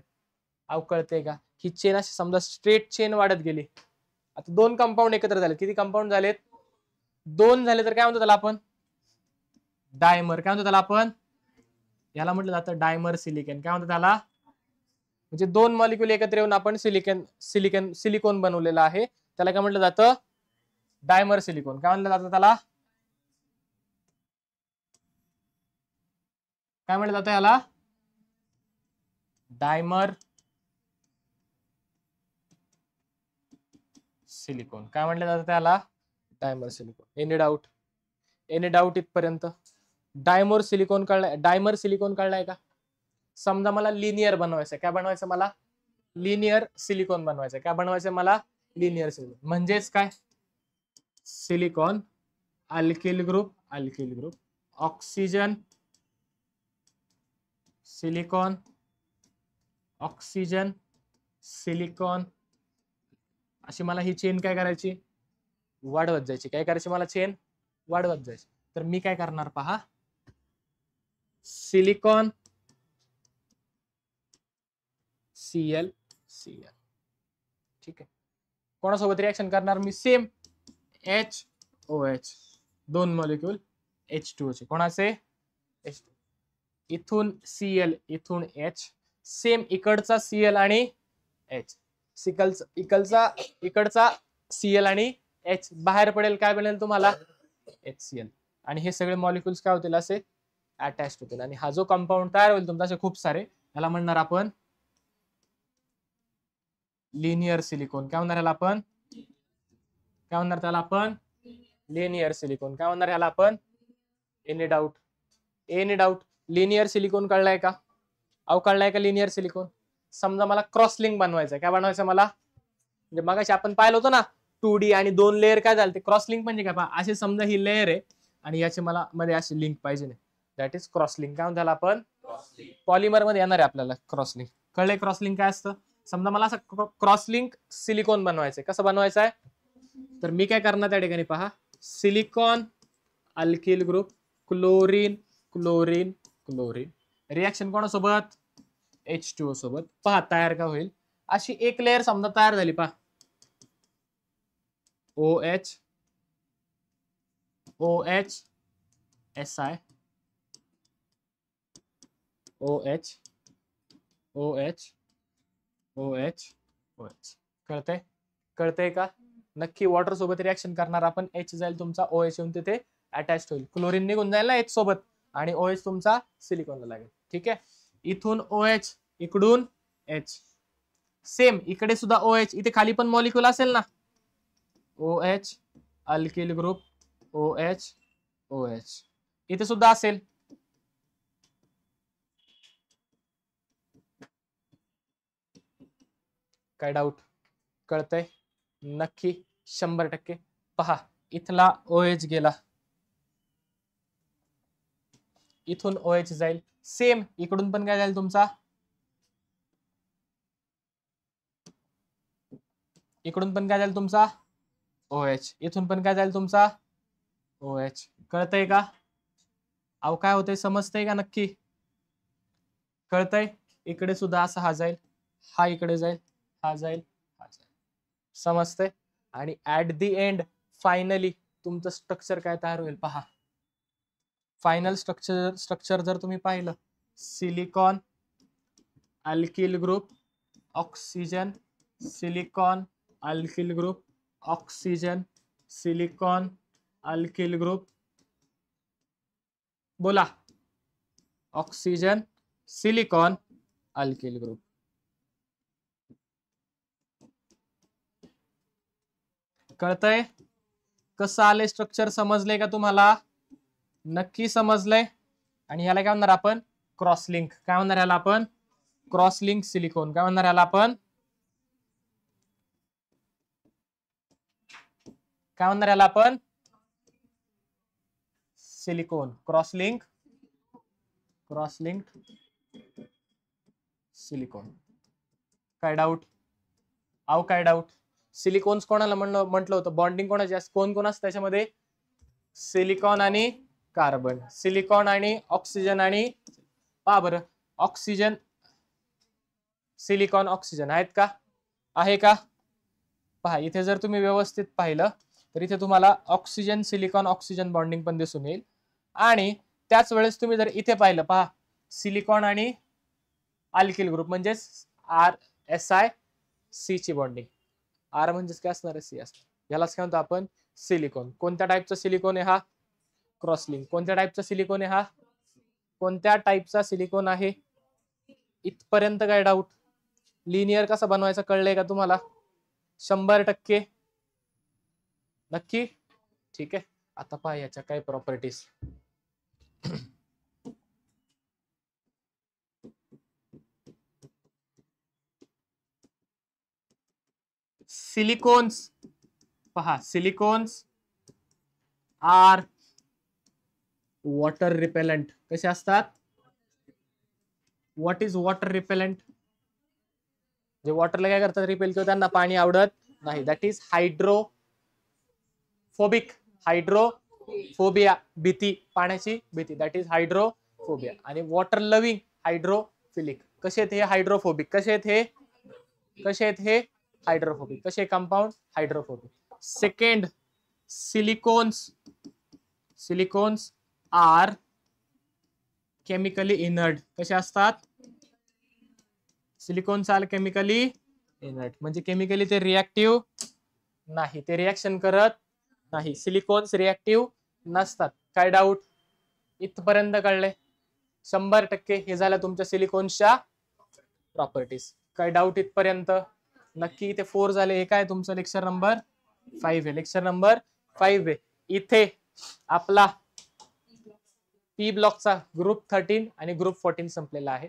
अहो कळतंय का? ही चेन अशी समजा स्ट्रेट चेन वाढत गेली. आता 2 कंपाऊंड एकत्र झाले. किती कंपाऊंड झालेत? 2 झाले. तर काय म्हणतो त्याला आपण? डायमर. काय म्हणतो त्याला आपण? याला म्हटलं जातं डायमर सिलिकॉन. काय म्हणतो त्याला? म्हणजे 2 मॉलिक्यूल एकत्र येऊन आपण सिलिकॉन बनवलेला आहे. त्याला काय म्हटलं जातं? Dimer silicon. काय म्हणलं जातं त्याला? काय म्हटलं जातं याला? Dimer silicon. काय म्हटलं जातं त्याला? Dimer silicon. एनी डाऊट इथपर्यंत? डायमर सिलिकॉन कळलाय का? समजा मला लिनियर बनवायचं. काय बनवायचं मला? लिनियर सिलिकॉन बनवायचं. काय बनवायचं मला? Linear silicon. म्हणजेच काय? Silicon, alkyl group, oxygen, silicon, oxygen, silicon, अशी मला ही चेन काय करायची? वाढवत जायची. काय करायची मला? चेन वाढवत जायची. तर मी काय करणार पहा, सिलिकॉन, Cl. ठीक आहे. कोणासोबत रिएक्शन करणार मी? सेम HOH, 2 मॉलिक्यूल H2O चे. कोणाचे? H2. इथून Cl, इथून H, सेम इकडचा Cl आणि H, इकडचा Cl आणि H बाहेर पडेल. काय बनेल तुम्हाला? HCl. आणि हे सगळे मॉलिक्युल्स काय होतील? असे अटॅच होतील आणि हा जो कंपाऊंड तयार होईल तुमचा असे खूप सारे, याला म्हणणार आपण लिनियर सिलिकॉन. काय म्हणणार याला आपण? काय म्हणणार त्याला आपण? Linear silicon. काय म्हणणार याला आपण? Any doubt? Any doubt? Linear silicon कळलाय का? अहो कळलाय का लिनियर सिलिकॉन? समजा मला क्रॉस लिंक बनवायचं आहे. काय बनवायचं मला? म्हणजे मगाशी आपण पाहिलं होतं ना 2D आणि 2 लेअर काय झालं ते क्रॉस लिंक म्हणजे काय? पहा असे समजा ही लेअर आहे आणि याची मला मध्ये अशी लिंक पाहिजे नाही, दॅट इज क्रॉस लिंक. काय म्हणतो आपण? पॉलिमर मध्ये येणार आहे आपल्याला क्रॉस लिंक. कळलंय क्रॉस लिंक काय असतं? समजा मला असं क्रॉस लिंक सिलिकॉन बनवायचंय. कसं बनवायचं आहे? तर मी काय करणार त्या ठिकाणी पहा, silicon alkyl group, chlorine chlorine chlorine, reaction कोणासोबत? H2O सोबत. पहा तयार का होईल, अशी एक लेअर समजा तयार झाली. पहा OH OH SI OH OH OH OH. कळतंय? कळतंय का? नक्की वॉटर सोबत रिएक्शन करणार आपण, H जाईल तुमचा, OH येऊन तिथे अटॅच होईल, क्लोरीन निघून जाईल ना H सोबत आणि OH तुमचा सिलिकॉनला लागेल. ठीक आहे, इथून OH इकडून H, सेम इकडे सुद्धा OH, इथे खाली पण मॉलिक्यूल असेल ना, OH alkyl group OH OH, इथे सुद्धा असेल. काय डाऊट? कळतंय? नक्की 100%. पहा इथला OH गेला, इथून OH जाईल, सेम इकडून पण काय जाईल तुमचा, इकडून पण काय जाईल तुमचा OH, इथून पण काय जाईल तुमचा OH. कळतंय का? अहो काय होतंय समजतंय का? नक्की कळतंय? इकडे सुद्धा असा हा जाईल, हा इकडे जाईल, हा जाईल, हा जाईल, समजतंय? आणि ऍट द एंड फायनली तुमचं स्ट्रक्चर काय तयार होईल पहा. फायनल स्ट्रक्चर जर तुम्ही पाहिलं, silicon alkyl group oxygen, silicon alkyl group oxygen, silicon alkyl group, बोला, ऑक्सिजन सिलिकॉन अल्किल ग्रुप. कळतंय? कसं आलंय स्ट्रक्चर? समजलंय का तुम्हाला? नक्की समजलंय. आणि ह्याला काय म्हणणार आपण? Cross link. काय म्हणणार ह्याला आपण? Cross link silicon. काय म्हणणार ह्याला आपण? काय म्हणणार ह्याला आपण? Silicon cross link, cross link silicon. काय डाऊट? अहो काय डाऊट? सिलिकॉन्स कोणाला म्हटलं होतं? बॉन्डिंग कोणाची असते? कोण कोण असतं त्याच्यामध्ये? सिलिकॉन आणि कार्बन, सिलिकॉन आणि ऑक्सिजन आणि, पहा बरं, ऑक्सिजन सिलिकॉन ऑक्सिजन आहेत का? आहे का? पहा इथे जर तुम्ही व्यवस्थित पाहिलं तर इथे तुम्हाला ऑक्सिजन सिलिकॉन ऑक्सिजन बॉन्डिंग पण दिसून येईल. आणि त्याच वेळेस तुम्ही जर इथे पाहिलं, पहा सिलिकॉन आणि अल्किल ग्रुप म्हणजेच RSI ची बॉन्डिंग. R म्हणजेच काय असणार आहे? C असणार. यालाच काय म्हणतो आपण? सिलिकॉन. कोणत्या टाईपचा सिलिकॉन आहे हा? Cross link. कोणत्या टाईपचा सिलिकॉन आहे हा? कोणत्या टाईपचा सिलिकॉन आहे? इथपर्यंत काय डाऊट? लिनियर कसा बनवायचा कळलंय का तुम्हाला? 100%? नक्की? ठीक आहे, आता पहा याच्या काय प्रॉपर्टीज. सिलिकॉन्स, पहा सिलिकॉन्स आर वॉटर रिपेलंट. कसे असतात? What is water repellent? जे वॉटरला काय करतात? रिपेल, किंवा त्यांना पाणी आवडत नाही. That is hydrophobic. हायड्रोफोबिया, भीती, पाण्याची भीती, दॅट इज हायड्रोफोबिया. आणि वॉटर लविंग हायड्रोफिलिक. कसे आहेत हे? हायड्रोफोबिक. कसे आहेत हे? कसे आहेत हे? हायड्रोफोबिक. कसे compound? Hydrophobic. Second, silicones are chemically inert. कसे असतात? सिलिकॉन्स आर केमिकली इनर्ट म्हणजे केमिकली ते रिएक्टिव्ह नाही, ते रिएक्शन करत नाही. सिलिकॉन्स रिएक्टिव्ह नसतात. काय डाऊट? इथपर्यंत कळले? 100% हे झालं तुमच्या सिलिकॉनच्या प्रॉपर्टीज. काय डाऊट इथपर्यंत? नक्की. इथे 4 झाले. हे काय तुमचं लेक्चर नंबर 5 आहे. लेक्चर नंबर 5 आहे. इथे आपला पी ब्लॉकचा ग्रुप 13 आणि ग्रुप 14 संपलेला आहे.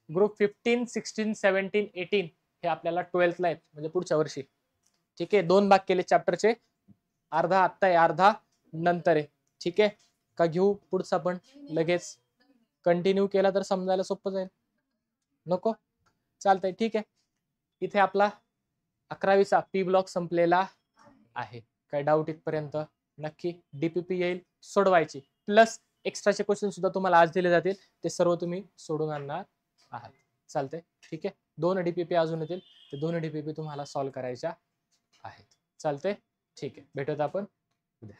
ग्रुप 15, 16, 17, 18 हे आपल्याला 12th ला आहेत, म्हणजे पुढच्या वर्षी. ठीक आहे. 2 भाग केले चॅप्टरचे, अर्धा आत्ता आहे, अर्धा नंतर आहे. ठीक आहे का? घेऊ पुढचा पण लगेच कंटिन्यू केला तर समजायला सोपं जाईल. नको? चालतंय. ठीक आहे. इथे आपला 11वीचा पी ब्लॉक संपलेला आहे. काय डाऊट इथपर्यंत? नक्की. डीपीपी येईल, सोडवायची, प्लस एक्स्ट्राचे क्वेश्चन सुद्धा तुम्हाला आज दिले जातील, ते सर्व तुम्ही सोडून आणणार आहात. चालतंय. ठीक आहे. 2 डीपीपी अजून येतील, ते 2 डीपीपी तुम्हाला सॉल्व्ह करायच्या आहेत. चालतंय. ठीक आहे. भेटूयात आपण उद्या.